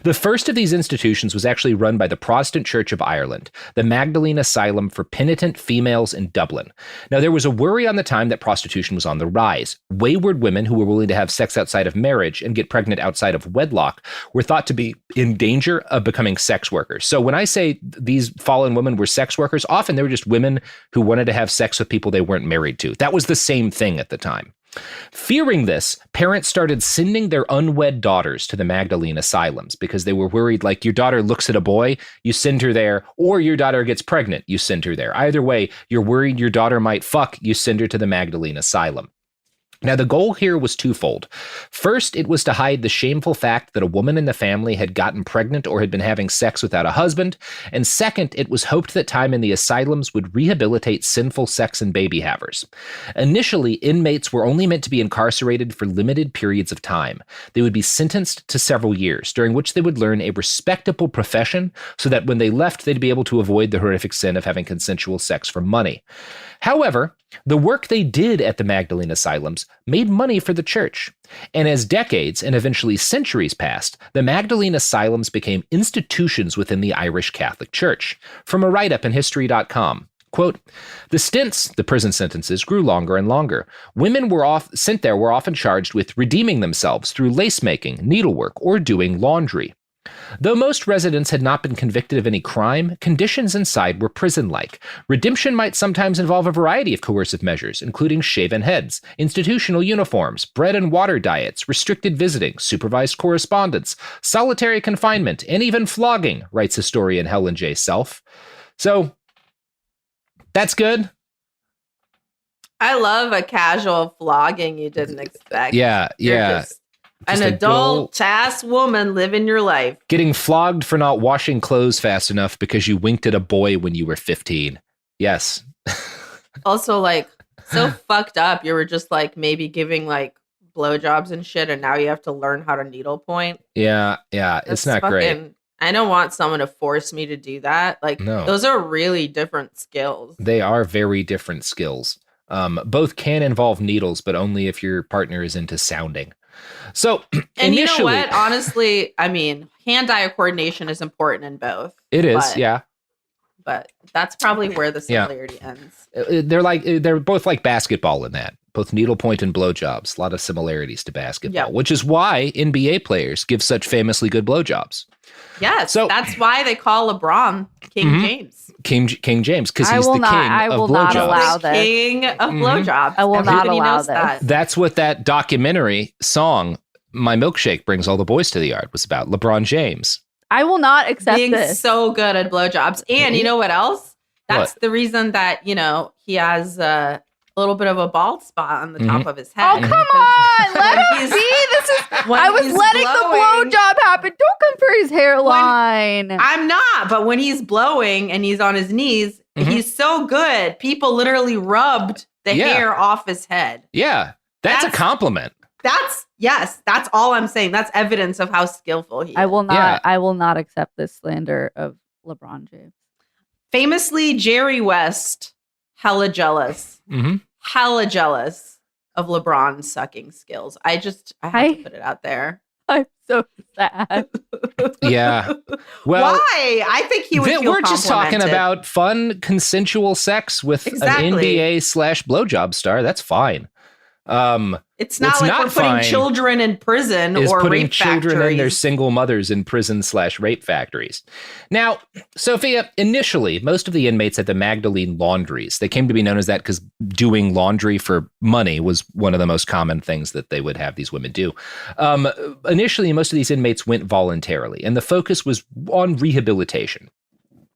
The first of these institutions was actually run by the Protestant Church of Ireland, the Magdalene Asylum for Penitent Females in Dublin. Now, there was a worry on the time that prostitution was on the rise. Wayward women who were willing to have sex outside of marriage and get pregnant outside of wedlock were thought to be in danger of becoming sex workers. So when I say these fallen women were sex workers, often they were just women who wanted to have sex with people they weren't married to. That was the same thing at the time. Fearing this, parents started sending their unwed daughters to the Magdalene Asylums because they were worried, like, your daughter looks at a boy, you send her there, or your daughter gets pregnant, you send her there. Either way, you're worried your daughter might fuck, you send her to the Magdalene Asylum. Now, the goal here was twofold. First, it was to hide the shameful fact that a woman in the family had gotten pregnant or had been having sex without a husband. And second, it was hoped that time in the asylums would rehabilitate sinful sex and baby havers. Initially, inmates were only meant to be incarcerated for limited periods of time. They would be sentenced to several years, during which they would learn a respectable profession so that when they left, they'd be able to avoid the horrific sin of having consensual sex for money. However, the work they did at the Magdalene Asylums made money for the church. And as decades and eventually centuries passed, the Magdalene Asylums became institutions within the Irish Catholic Church. From a write-up in History.com, quote, the stints, the prison sentences, grew longer and longer. Women sent there were often charged with redeeming themselves through lace-making, needlework, or doing laundry. Though most residents had not been convicted of any crime, conditions inside were prison-like. Redemption might sometimes involve a variety of coercive measures, including shaven heads, institutional uniforms, bread and water diets, restricted visiting, supervised correspondence, solitary confinement, and even flogging, writes historian Helen J. Self. So, that's good. I love a casual flogging you didn't expect. Yeah. An adult-ass woman living your life. Getting flogged for not washing clothes fast enough because you winked at a boy when you were 15. Yes. Also, like, so fucked up. You were just, like, maybe giving, like, blowjobs and shit, and now you have to learn how to needlepoint. Yeah. It's not great. I don't want someone to force me to do that. Like, no. Those are really different skills. They are very different skills. Both can involve needles, but only if your partner is into sounding. So, and you know what? Honestly, I mean, hand-eye coordination is important in both. It is, yeah. but that's probably where the similarity ends. They're both like basketball in that. Both needlepoint and blowjobs. A lot of similarities to basketball, which is why NBA players give such famously good blowjobs. Yes, so that's why they call LeBron King James. King James, because he's the king of blowjobs. I will not allow this. King of blowjobs. I will not allow this. That's what that documentary song, My Milkshake Brings All the Boys to the Yard, was about. LeBron James. I will not accept being this. So good at blowjobs. And you know what else? That's the reason that, he has a little bit of a bald spot on the top of his head. Oh, come on. Let him be. I was letting the blowjob happen. Don't come for his hairline. I'm not. But when he's blowing and he's on his knees, he's so good. People literally rubbed the hair off his head. Yeah. That's a compliment. That's all I'm saying. That's evidence of how skillful he is. I will not accept this slander of LeBron James. Famously, Jerry West, hella jealous. Hella jealous of LeBron's sucking skills. I have to put it out there. I'm so sad. Yeah. Well, why? I think he would feel we're just talking about fun, consensual sex with an NBA/blowjob star. That's fine. It's not like we're putting children in prison or putting rape children factories. and their single mothers in prison/rape factories. Now, Sophia, initially, most of the inmates had the Magdalene laundries. They came to be known as that because doing laundry for money was one of the most common things that they would have these women do. Initially, most of these inmates went voluntarily, and the focus was on rehabilitation.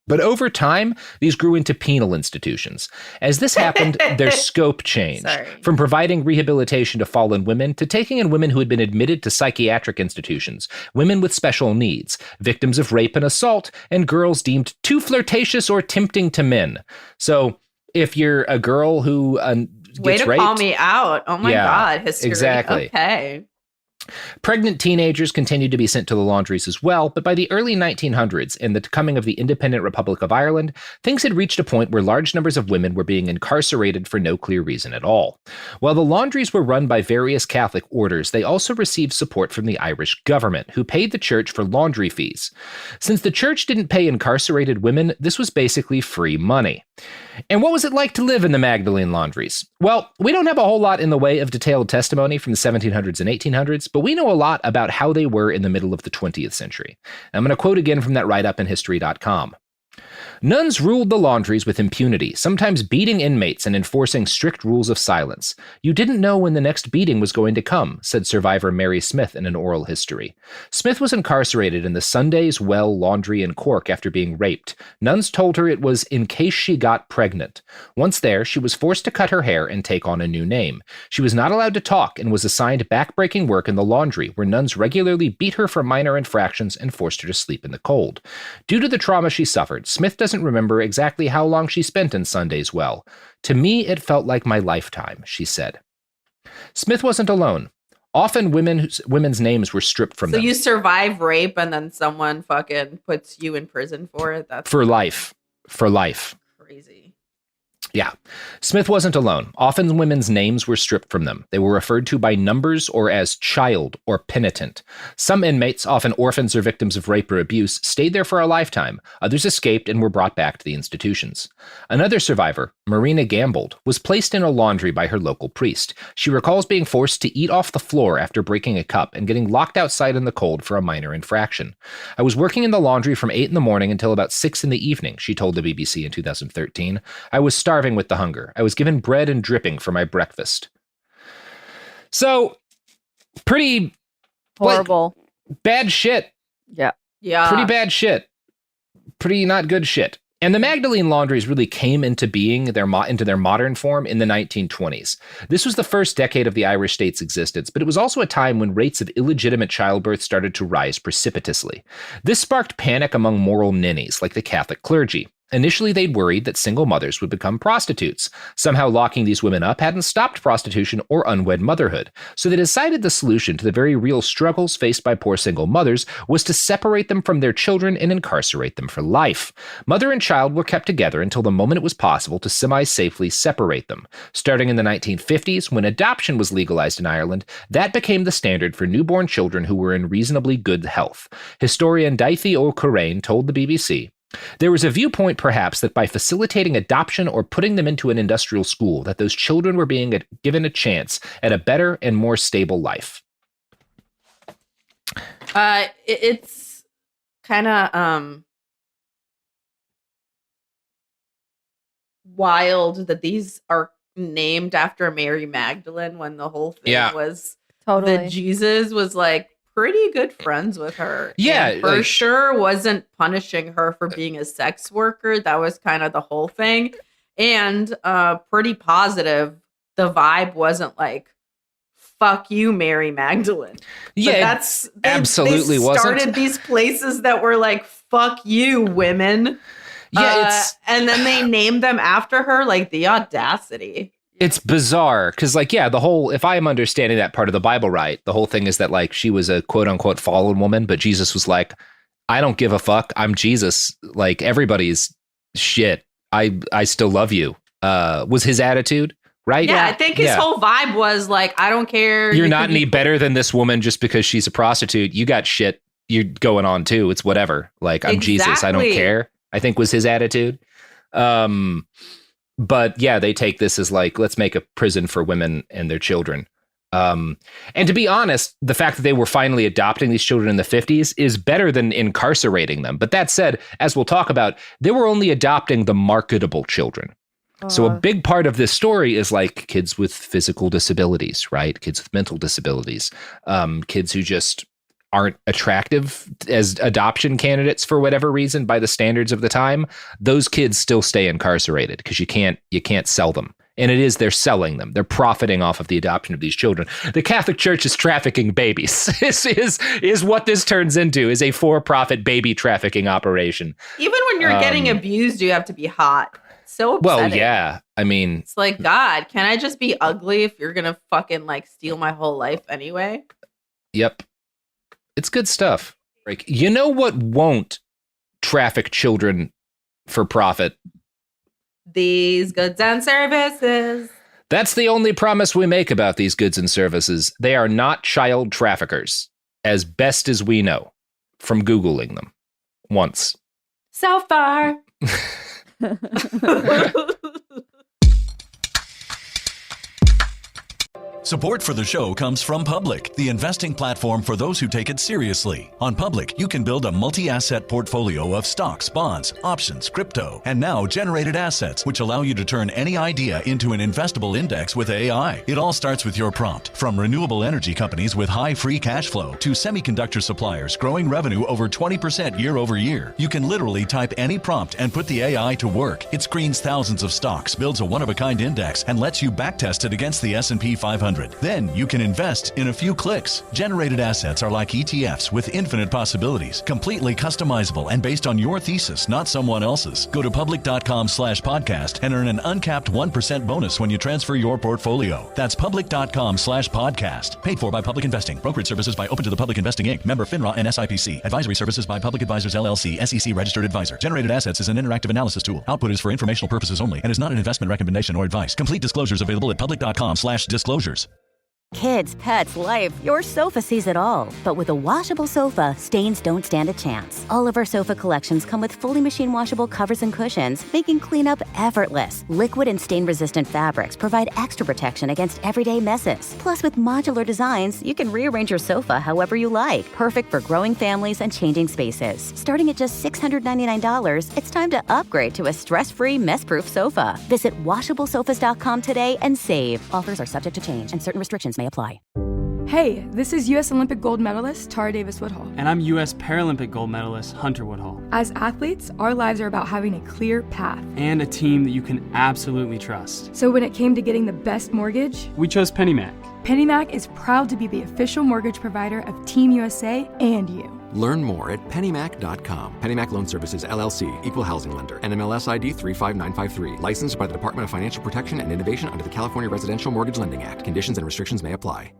But over time, these grew into penal institutions. As this happened, their scope changed from providing rehabilitation to fallen women to taking in women who had been admitted to psychiatric institutions, women with special needs, victims of rape and assault, and girls deemed too flirtatious or tempting to men. So if you're a girl who gets Way to raped, call me out. Oh my God, history. Exactly. Okay. Pregnant teenagers continued to be sent to the laundries as well, but by the early 1900s and the coming of the independent Republic of Ireland, things had reached a point where large numbers of women were being incarcerated for no clear reason at all. While the laundries were run by various Catholic orders, they also received support from the Irish government, who paid the church for laundry fees. Since the church didn't pay incarcerated women, this was basically free money. And what was it like to live in the Magdalene laundries? Well, we don't have a whole lot in the way of detailed testimony from the 1700s and 1800s, but we know a lot about how they were in the middle of the 20th century. I'm going to quote again from that write-up in history.com. Nuns ruled the laundries with impunity, sometimes beating inmates and enforcing strict rules of silence. You didn't know when the next beating was going to come, said survivor Mary Smith in an oral history. Smith was incarcerated in the Sunday's Well Laundry in Cork after being raped. Nuns told her it was in case she got pregnant. Once there, she was forced to cut her hair and take on a new name. She was not allowed to talk and was assigned back-breaking work in the laundry, where nuns regularly beat her for minor infractions and forced her to sleep in the cold. Due to the trauma she suffered, Smith doesn't remember exactly how long she spent in Sunday's Well. To me, it felt like my lifetime, she said. Smith wasn't alone. Often women's names were stripped from them. So you survive rape and then someone fucking puts you in prison for it? That's for life. For life. Crazy. Yeah. Smith wasn't alone. Often women's names were stripped from them. They were referred to by numbers or as child or penitent. Some inmates, often orphans or victims of rape or abuse, stayed there for a lifetime. Others escaped and were brought back to the institutions. Another survivor, Marina Gambold, was placed in a laundry by her local priest. She recalls being forced to eat off the floor after breaking a cup and getting locked outside in the cold for a minor infraction. I was working in the laundry from 8 in the morning until about 6 in the evening, she told the BBC in 2013. I was starving with the hunger. I was given bread and dripping for my breakfast. So, pretty horrible. Bad shit. Yeah. Pretty bad shit. Pretty not good shit. And the Magdalene laundries really came into being into their modern form in the 1920s. This was the first decade of the Irish state's existence, but it was also a time when rates of illegitimate childbirth started to rise precipitously. This sparked panic among moral ninnies, like the Catholic clergy. Initially, they'd worried that single mothers would become prostitutes. Somehow locking these women up hadn't stopped prostitution or unwed motherhood, so they decided the solution to the very real struggles faced by poor single mothers was to separate them from their children and incarcerate them for life. Mother and child were kept together until the moment it was possible to semi-safely separate them. Starting in the 1950s, when adoption was legalized in Ireland, that became the standard for newborn children who were in reasonably good health. Historian Daithí Ó Corraine told the BBC, There was a viewpoint, perhaps, that by facilitating adoption or putting them into an industrial school, that those children were being given a chance at a better and more stable life. It's kind of wild that these are named after Mary Magdalene when the whole thing was that Jesus was like pretty good friends with her. Yeah. And for sure wasn't punishing her for being a sex worker. That was kind of the whole thing. And pretty positive the vibe wasn't like, fuck you, Mary Magdalene. Yeah, absolutely they started these places that were like, fuck you, women. Yeah, and then they named them after her, like the audacity. It's bizarre because, like, the whole, if I am understanding that part of the Bible right, the whole thing is that, like, she was a quote unquote fallen woman, but Jesus was like, I don't give a fuck. I'm Jesus. Like, everybody's shit. I still love you. Was his attitude, right? Yeah, I think his whole vibe was like, I don't care. You're not any better than this woman just because she's a prostitute. You got shit you're going on too. It's whatever. Like, I'm Jesus. I don't care, I think was his attitude. But yeah, they take this as like, let's make a prison for women and their children. And to be honest, the fact that they were finally adopting these children in the 50s is better than incarcerating them. But that said, as we'll talk about, they were only adopting the marketable children. So a big part of this story is like kids with physical disabilities, right? Kids with mental disabilities, kids who just aren't attractive as adoption candidates for whatever reason by the standards of the time. Those kids still stay incarcerated because you can't sell them. And they're selling them. They're profiting off of the adoption of these children. The Catholic Church is trafficking babies. is what this turns into, is a for-profit baby trafficking operation. Even when you're getting abused, you have to be hot. So upsetting. Well, yeah. I mean, it's like, God, can I just be ugly if you're going to fucking like steal my whole life anyway? Yep. It's good stuff. Like, you know what won't traffic children for profit? These goods and services. That's the only promise we make about these goods and services. They are not child traffickers, as best as we know, from Googling them once. So far. Support for the show comes from Public, the investing platform for those who take it seriously. On Public, you can build a multi-asset portfolio of stocks, bonds, options, crypto, and now generated assets, which allow you to turn any idea into an investable index with AI. It all starts with your prompt. From renewable energy companies with high free cash flow to semiconductor suppliers growing revenue over 20% year over year, you can literally type any prompt and put the AI to work. It screens thousands of stocks, builds a one-of-a-kind index, and lets you backtest it against the S&P 500. Then you can invest in a few clicks. Generated assets are like ETFs with infinite possibilities, completely customizable and based on your thesis, not someone else's. Go to public.com/podcast and earn an uncapped 1% bonus when you transfer your portfolio. That's public.com/podcast. Paid for by Public Investing. Brokerage services by Open to the Public Investing Inc. Member FINRA and SIPC. Advisory services by Public Advisors LLC, SEC registered advisor. Generated assets is an interactive analysis tool. Output is for informational purposes only and is not an investment recommendation or advice. Complete disclosures available at public.com/disclosures. Kids, pets, life, your sofa sees it all. But with a washable sofa, stains don't stand a chance. All of our sofa collections come with fully machine washable covers and cushions, making cleanup effortless. Liquid and stain-resistant fabrics provide extra protection against everyday messes. Plus, with modular designs, you can rearrange your sofa however you like. Perfect for growing families and changing spaces. Starting at just $699, it's time to upgrade to a stress-free, mess-proof sofa. Visit washablesofas.com today and save. Offers are subject to change and certain restrictions may apply. Hey, this is U.S. Olympic gold medalist Tara Davis Woodhull. And I'm U.S. Paralympic gold medalist Hunter Woodhull. As athletes, our lives are about having a clear path. And a team that you can absolutely trust. So when it came to getting the best mortgage, we chose PennyMac. PennyMac is proud to be the official mortgage provider of Team USA and you. Learn more at pennymac.com. PennyMac Loan Services, LLC, Equal Housing Lender, NMLS ID 35953. Licensed by the Department of Financial Protection and Innovation under the California Residential Mortgage Lending Act. Conditions and restrictions may apply.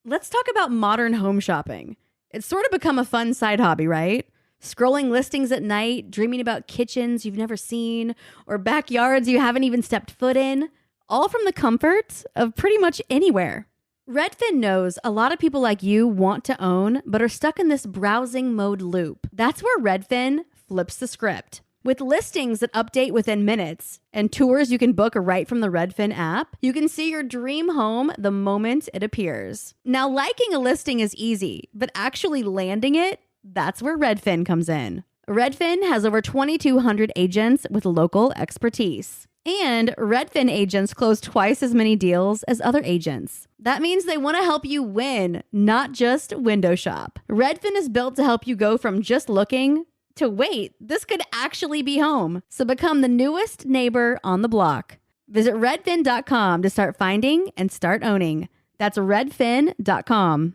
Let's talk about modern home shopping. It's sort of become a fun side hobby, right? Scrolling listings at night, dreaming about kitchens you've never seen, or backyards you haven't even stepped foot in, all from the comfort of pretty much anywhere. Redfin knows a lot of people like you want to own, but are stuck in this browsing mode loop. That's where Redfin flips the script. With listings that update within minutes and tours you can book right from the Redfin app, you can see your dream home the moment it appears. Now, liking a listing is easy, but actually landing it, that's where Redfin comes in. Redfin has over 2,200 agents with local expertise. And Redfin agents close twice as many deals as other agents. That means they want to help you win, not just window shop. Redfin is built to help you go from just looking to wait, this could actually be home. So become the newest neighbor on the block. Visit redfin.com to start finding and start owning. That's redfin.com.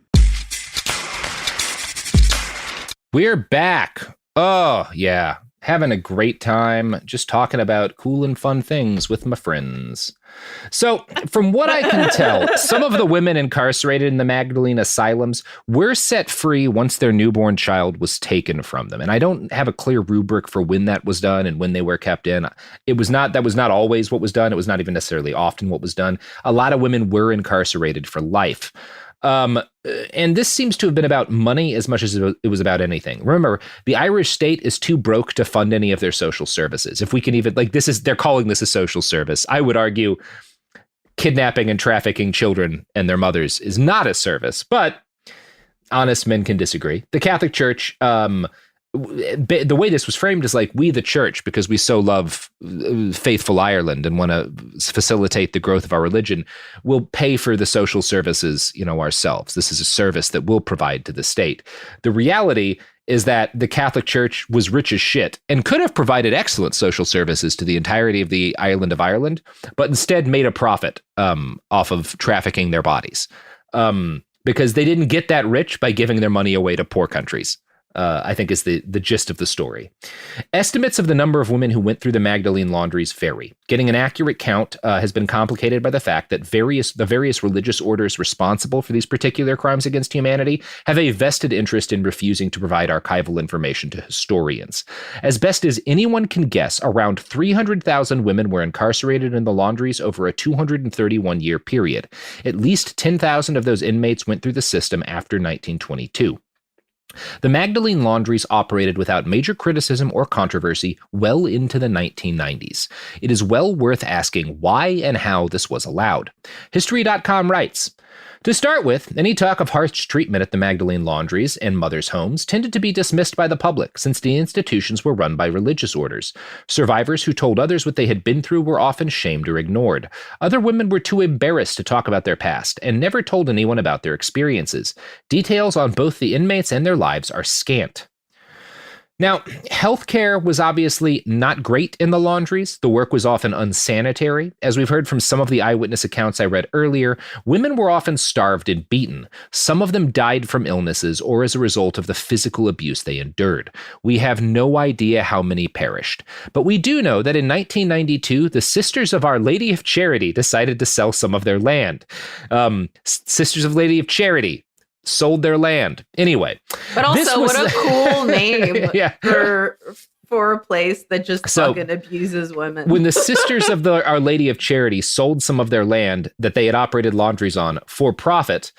We're back. Oh, yeah. Having a great time just talking about cool and fun things with my friends. So, from what I can tell, some of the women incarcerated in the Magdalene asylums were set free once their newborn child was taken from them. And I don't have a clear rubric for when that was done and when they were kept in. That was not always what was done. It was not even necessarily often what was done. A lot of women were incarcerated for life. And this seems to have been about money as much as it was about anything. Remember, the Irish state is too broke to fund any of their social services. If we can even, they're calling this a social service. I would argue kidnapping and trafficking children and their mothers is not a service, but honest men can disagree. The Catholic Church, the way this was framed is like, we the church, because we so love faithful Ireland and want to facilitate the growth of our religion, will pay for the social services, ourselves. This is a service that we'll provide to the state. The reality is that the Catholic Church was rich as shit and could have provided excellent social services to the entirety of the island of Ireland, but instead made a profit off of trafficking their bodies because they didn't get that rich by giving their money away to poor countries. I think is the gist of the story. Estimates of the number of women who went through the Magdalene laundries vary. Getting an accurate count has been complicated by the fact that the various religious orders responsible for these particular crimes against humanity have a vested interest in refusing to provide archival information to historians. As best as anyone can guess, around 300,000 women were incarcerated in the laundries over a 231-year period. At least 10,000 of those inmates went through the system after 1922. The Magdalene laundries operated without major criticism or controversy well into the 1990s. It is well worth asking why and how this was allowed. History.com writes, to start with, any talk of harsh treatment at the Magdalene laundries and mothers' homes tended to be dismissed by the public since the institutions were run by religious orders. Survivors who told others what they had been through were often shamed or ignored. Other women were too embarrassed to talk about their past and never told anyone about their experiences. Details on both the inmates and their lives are scant. Now, healthcare was obviously not great in the laundries. The work was often unsanitary. As we've heard from some of the eyewitness accounts I read earlier, women were often starved and beaten. Some of them died from illnesses or as a result of the physical abuse they endured. We have no idea how many perished. But we do know that in 1992, the Sisters of Our Lady of Charity decided to sell some of their land. Sisters of Lady of Charity sold their land. Anyway. But also, what a cool name for a place that just fucking abuses women. When the Sisters of Our Lady of Charity sold some of their land that they had operated laundries on for profit,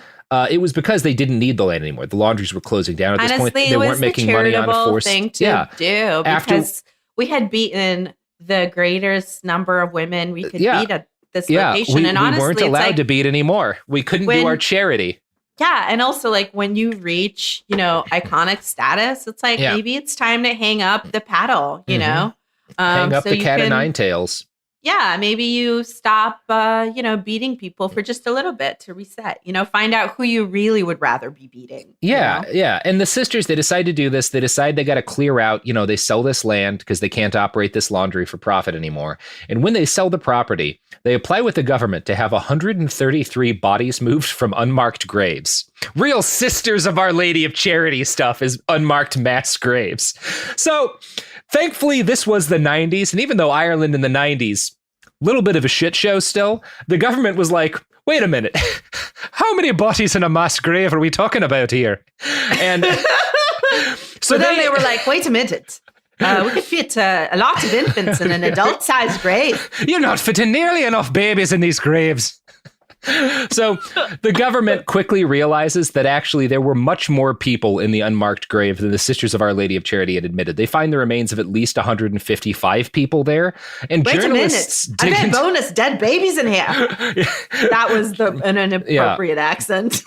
it was because they didn't need the land anymore. The laundries were closing down at this point. They weren't making money on forced. Thing to do because we had beaten the greatest number of women we could beat at this location. And honestly, we weren't allowed to beat anymore. We couldn't do our charity. Yeah. And also, like, when you reach, iconic status, it's like, maybe it's time to hang up the paddle, know? Hang up the cat o' nine tails. Yeah. Maybe you stop, beating people for just a little bit to reset, find out who you really would rather be beating. Yeah. Yeah. And the sisters, they decide to do this. They decide they got to clear out, they sell this land because they can't operate this laundry for profit anymore. And when they sell the property, they apply with the government to have 133 bodies moved from unmarked graves. Real Sisters of Our Lady of Charity stuff is unmarked mass graves. So thankfully, this was the 90s. And even though Ireland in the 90s, little bit of a shit show still, the government was like, wait a minute, how many bodies in a mass grave are we talking about here? And so then they were like, wait a minute. We could fit a lot of infants in an adult-sized grave. You're not fitting nearly enough babies in these graves. So the government quickly realizes that actually there were much more people in the unmarked grave than the Sisters of Our Lady of Charity had admitted. They find the remains of at least 155 people there. And wait journalists a minute. I got bonus dead babies in here. That was an inappropriate accent.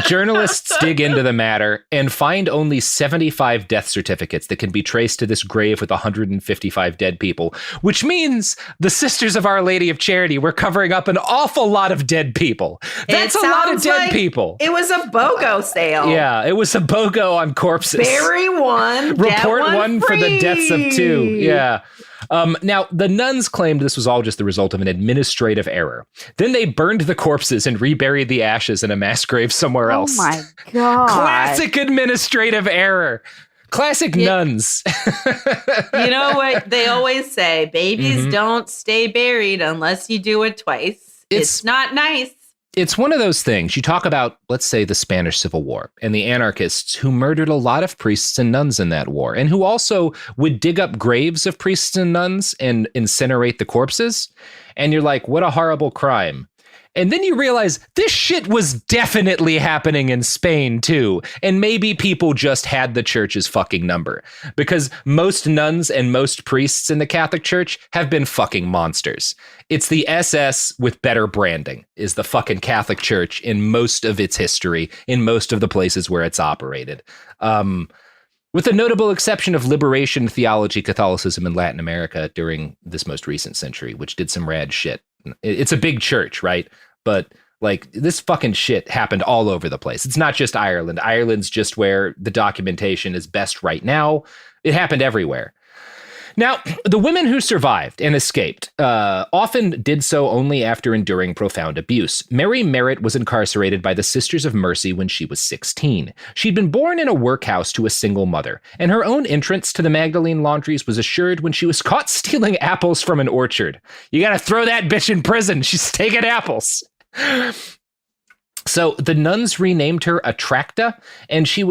Journalists dig into the matter and find only 75 death certificates that can be traced to this grave with 155 dead people, which means the Sisters of Our Lady of Charity were covering up an awful lot of dead people. That's a lot of dead people. It was a BOGO sale. Yeah, it was a BOGO on corpses. Bury one, report get one for the deaths of two. Yeah. Now, the nuns claimed this was all just the result of an administrative error. Then they burned the corpses and reburied the ashes in a mass grave somewhere else. Oh my God. Classic administrative error. Classic nuns. You know what they always say? Babies don't stay buried unless you do it twice. It's not nice. It's one of those things. You talk about, let's say, the Spanish Civil War and the anarchists who murdered a lot of priests and nuns in that war, and who also would dig up graves of priests and nuns and incinerate the corpses. And you're like, what a horrible crime. And then you realize this shit was definitely happening in Spain, too. And maybe people just had the church's fucking number, because most nuns and most priests in the Catholic Church have been fucking monsters. It's the SS with better branding, is the fucking Catholic Church in most of its history, in most of the places where it's operated. With the notable exception of liberation theology Catholicism in Latin America during this most recent century, which did some rad shit. It's a big church, right? But like, this fucking shit happened all over the place. It's not just Ireland. Ireland's just where the documentation is best right now. It happened everywhere. Now, the women who survived and escaped often did so only after enduring profound abuse. Mary Merritt was incarcerated by the Sisters of Mercy when she was 16. She'd been born in a workhouse to a single mother, and her own entrance to the Magdalene laundries was assured when she was caught stealing apples from an orchard. You gotta throw that bitch in prison. She's taking apples. So the nuns renamed her Attracta, and she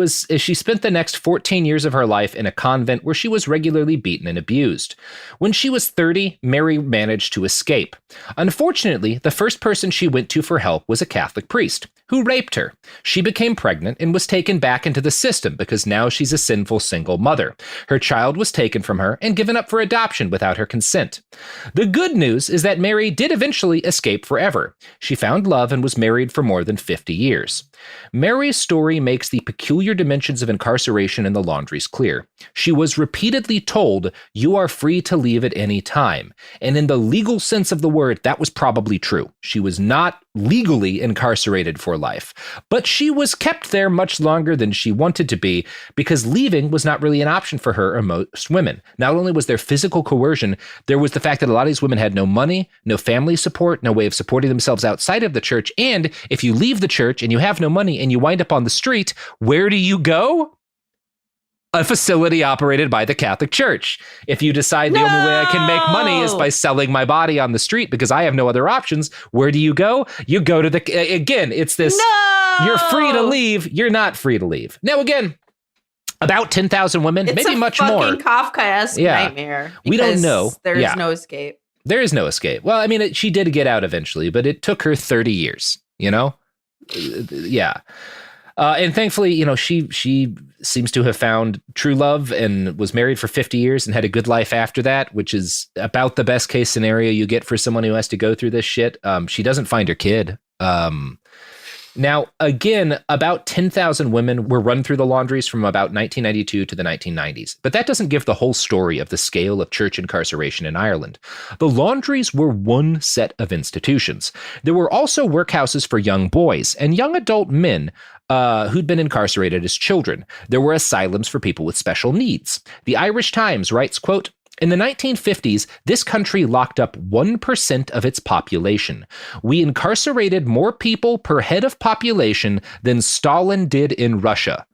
spent the next 14 years of her life in a convent where she was regularly beaten and abused. When she was 30, Mary managed to escape. Unfortunately, the first person she went to for help was a Catholic priest, who raped her. She became pregnant and was taken back into the system because now she's a sinful single mother. Her child was taken from her and given up for adoption without her consent. The good news is that Mary did eventually escape forever. She found love and was married for more than 50 years. Mary's story makes the peculiar dimensions of incarceration in the laundries clear. She was repeatedly told, "You are free to leave at any time." And in the legal sense of the word, that was probably true. She was not legally incarcerated for life, but she was kept there much longer than she wanted to be because leaving was not really an option for her or most women. Not only was there physical coercion, there was the fact that a lot of these women had no money, no family support, no way of supporting themselves outside of the church. And if you leave the church and you have no money and you wind up on the street, where do you go? A facility operated by the Catholic Church. If you decide the only way I can make money is by selling my body on the street because I have no other options, where do you go? You go to again, it's this, you're free to leave, you're not free to leave. Now again, about 10,000 women, maybe much more. It's a fucking Kafkaesque nightmare. We don't know. There's no escape. There is no escape. Well, I mean, she did get out eventually, but it took her 30 years, you know? Yeah. And thankfully, you know, she seems to have found true love and was married for 50 years and had a good life after that, which is about the best case scenario you get for someone who has to go through this shit. She doesn't find her kid. Now, again, about 10,000 women were run through the laundries from about 1992 to the 1990s. But that doesn't give the whole story of the scale of church incarceration in Ireland. The laundries were one set of institutions. There were also workhouses for young boys and young adult men who'd been incarcerated as children. There were asylums for people with special needs. The Irish Times writes, quote, "In the 1950s, this country locked up 1% of its population. We incarcerated more people per head of population than Stalin did in Russia."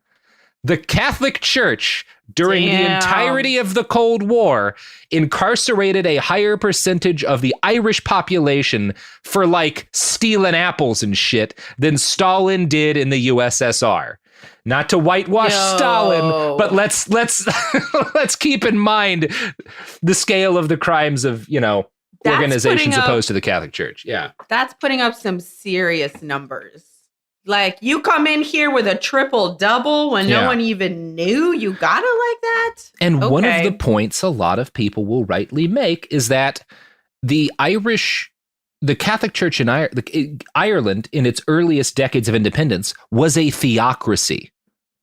The Catholic Church, during the entirety of the Cold War, incarcerated a higher percentage of the Irish population for, like, stealing apples and shit than Stalin did in the USSR. Not to whitewash Stalin, but let's keep in mind the scale of the crimes of, you know, organizations opposed to the Catholic Church. Yeah. That's putting up some serious numbers. Like, you come in here with a triple double when no one even knew you got it like that? And one of the points a lot of people will rightly make is that the Catholic Church in Ireland in its earliest decades of independence was a theocracy.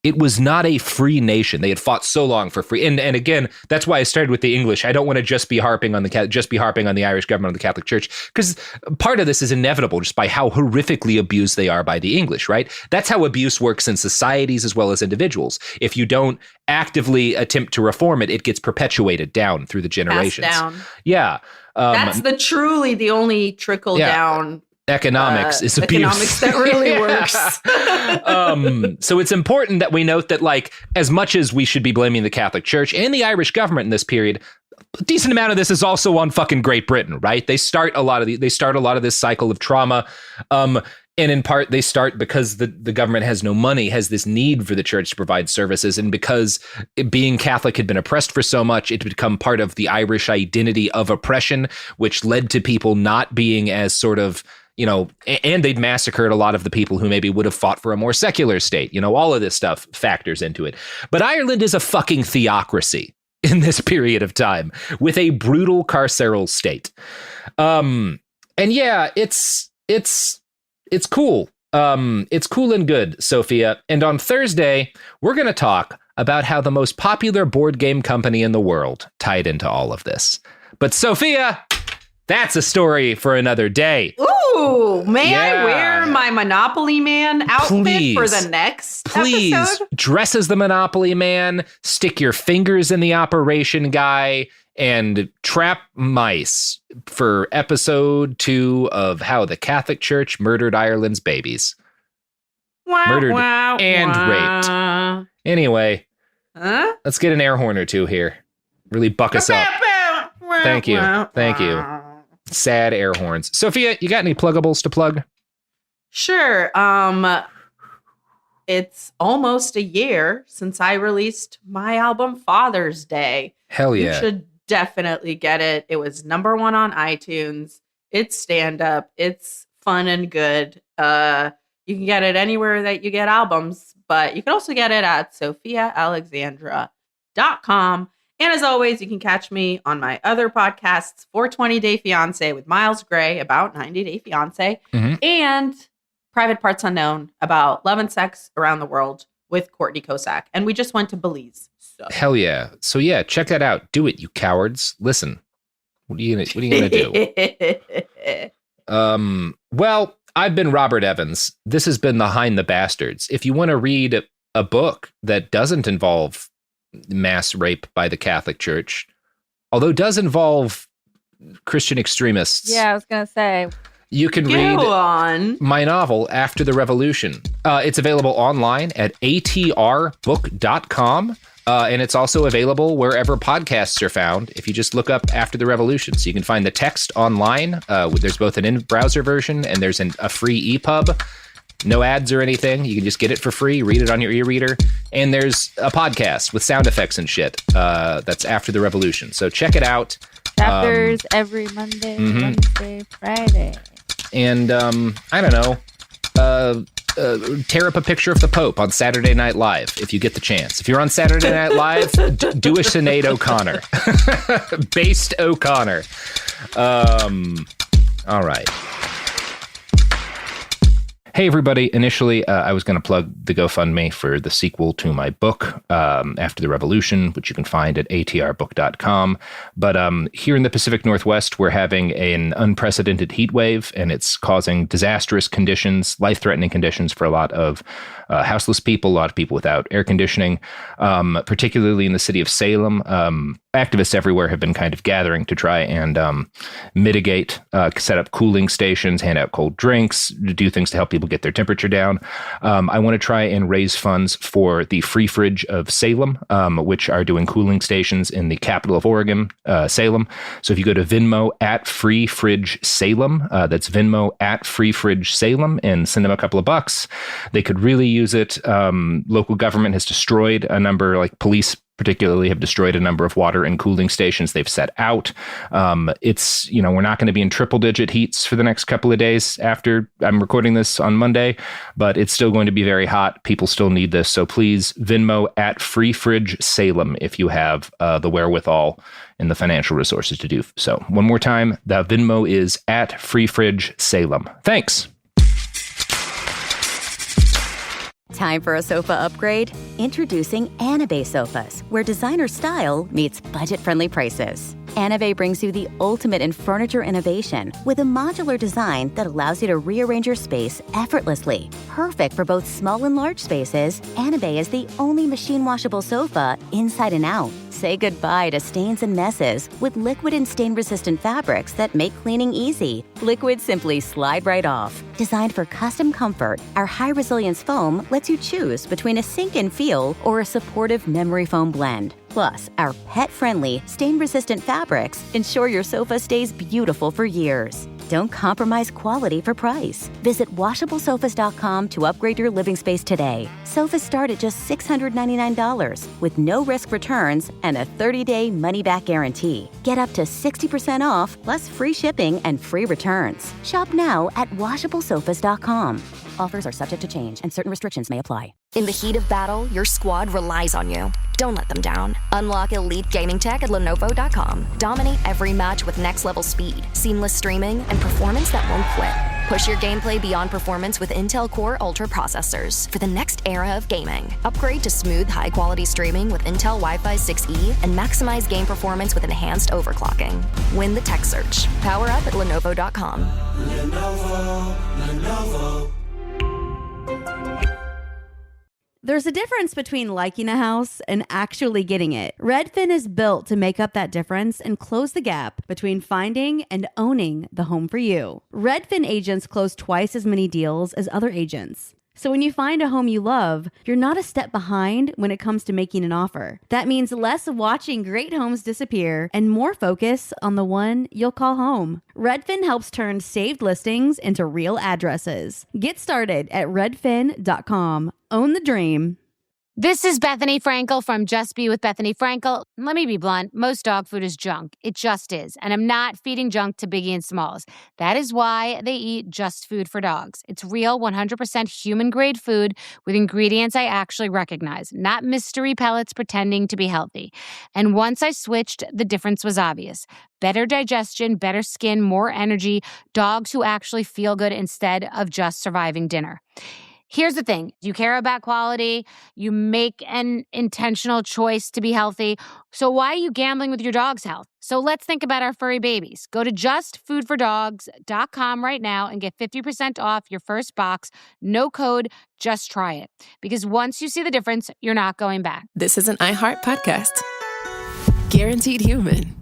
It was not a free nation. They had fought so long for free. And again, that's why I started with the English. I don't want to just be harping on the Irish government or the Catholic Church, because part of this is inevitable just by how horrifically abused they are by the English, right? That's how abuse works in societies as well as individuals. If you don't actively attempt to reform it, it gets perpetuated down through the generations. Passed down. Yeah. That's the only trickle down. Economics is abuse. Economics that really works. So it's important that we note that, like, as much as we should be blaming the Catholic Church and the Irish government in this period, a decent amount of this is also on fucking Great Britain, right? They start a lot of this cycle of trauma. And in part, they start because the government has no money, has this need for the church to provide services. And because being Catholic had been oppressed for so much, it had become part of the Irish identity of oppression, which led to people not being as sort of, and they'd massacred a lot of the people who maybe would have fought for a more secular state. All of this stuff factors into it. But Ireland is a fucking theocracy in this period of time with a brutal carceral state. And yeah, it's cool. It's cool and good, Sofiya. And on Thursday, we're going to talk about how the most popular board game company in the world tied into all of this. But Sofiya, that's a story for another day. Ooh, may I wear my Monopoly Man outfit for the next episode? Dress as the Monopoly Man, stick your fingers in the Operation Guy, and trap mice for episode 2 of How the Catholic Church Murdered Ireland's Babies. Murdered and raped. Anyway, let's get an air horn or two here. Really buck us up. Thank you. Thank you. Sad air horns. Sofiya, you got any pluggables to plug? Sure. It's almost a year since I released my album Father's Day. Hell yeah. You should definitely get it. It was number 1 on iTunes. It's stand-up. It's fun and good. You can get it anywhere that you get albums, but you can also get it at SofiyaAlexandra.com. And as always, you can catch me on my other podcasts, 420 Day Fiancé with Miles Gray about 90 Day Fiancé, and Private Parts Unknown about love and sex around the world with Courtney Kosak. And we just went to Belize. So. Hell yeah. So yeah, check that out. Do it, you cowards. Listen, what are you gonna do? Well, I've been Robert Evans. This has been Behind the Bastards. If you want to read a book that doesn't involve mass rape by the Catholic Church, although does involve Christian extremists. Yeah, I was going to say. You can read my novel, After the Revolution. It's available online at atrbook.com. And it's also available wherever podcasts are found if you just look up After the Revolution. So you can find the text online. There's both an in-browser version and there's a free EPUB. No ads or anything. You can just get it for free, read it on your e-reader. And there's a podcast with sound effects and shit. That's After the Revolution. So check it out. Chapters every Monday, Wednesday, Friday. And I don't know. Tear up a picture of the Pope on Saturday Night Live if you get the chance. If you're on Saturday Night Live, do a Sinead O'Connor. Based O'Connor. All right. Hey, everybody. Initially, I was going to plug the GoFundMe for the sequel to my book, After the Revolution, which you can find at atrbook.com. But here in the Pacific Northwest, we're having an unprecedented heat wave, and it's causing disastrous conditions, life-threatening conditions for a lot of houseless people, a lot of people without air conditioning, particularly in the city of Salem. Activists everywhere have been kind of gathering to try and mitigate, set up cooling stations, hand out cold drinks, do things to help people get their temperature down. I want to try and raise funds for the Free Fridge of Salem, which are doing cooling stations in the capital of Oregon, Salem. So if you go to Venmo at Free Fridge Salem, that's Venmo at Free Fridge Salem, and send them a couple of bucks, they could really use it. Local government has destroyed a number, like police particularly have destroyed a number of water and cooling stations they've set out. It's, we're not going to be in triple digit heats for the next couple of days after I'm recording this on Monday, but it's still going to be very hot. People still need this. So please Venmo at Free Fridge Salem if you have the wherewithal and the financial resources to do so. One more time, the Venmo is at Free Fridge Salem. Thanks. Time for a sofa upgrade? Introducing Anabay sofas, where designer style meets budget-friendly prices. Anabay brings you the ultimate in furniture innovation with a modular design that allows you to rearrange your space effortlessly. Perfect for both small and large spaces, Anabay is the only machine-washable sofa inside and out. Say goodbye to stains and messes with liquid and stain-resistant fabrics that make cleaning easy. Liquids simply slide right off. Designed for custom comfort, our high-resilience foam lets you choose between a sink-in feel or a supportive memory foam blend. Plus, our pet-friendly, stain-resistant fabrics ensure your sofa stays beautiful for years. Don't compromise quality for price. Visit washablesofas.com to upgrade your living space today. Sofas start at just $699 with no risk returns and a 30-day money-back guarantee. Get up to 60% off plus free shipping and free returns. Shop now at washablesofas.com. Offers are subject to change and certain restrictions may apply. In the heat of battle, your squad relies on you. Don't let them down. Unlock elite gaming tech at Lenovo.com. Dominate every match with next-level speed, seamless streaming, and performance that won't quit. Push your gameplay beyond performance with Intel Core Ultra processors for the next era of gaming. Upgrade to smooth, high-quality streaming with Intel Wi-Fi 6E and maximize game performance with enhanced overclocking. Win the tech search. Power up at Lenovo.com. Lenovo. There's a difference between liking a house and actually getting it. Redfin is built to make up that difference and close the gap between finding and owning the home for you. Redfin agents close twice as many deals as other agents. So when you find a home you love, you're not a step behind when it comes to making an offer. That means less watching great homes disappear and more focus on the one you'll call home. Redfin helps turn saved listings into real addresses. Get started at redfin.com. Own the dream. This is Bethany Frankel from Just Be with Bethany Frankel. Let me be blunt. Most dog food is junk. It just is. And I'm not feeding junk to Biggie and Smalls. That is why they eat Just Food for Dogs. It's real, 100% human-grade food with ingredients I actually recognize, not mystery pellets pretending to be healthy. And once I switched, the difference was obvious. Better digestion, better skin, more energy, dogs who actually feel good instead of just surviving dinner. Here's the thing. You care about quality. You make an intentional choice to be healthy. So why are you gambling with your dog's health? So let's think about our furry babies. Go to justfoodfordogs.com right now and get 50% off your first box. No code, just try it. Because once you see the difference, you're not going back. This is an iHeart podcast. Guaranteed Human.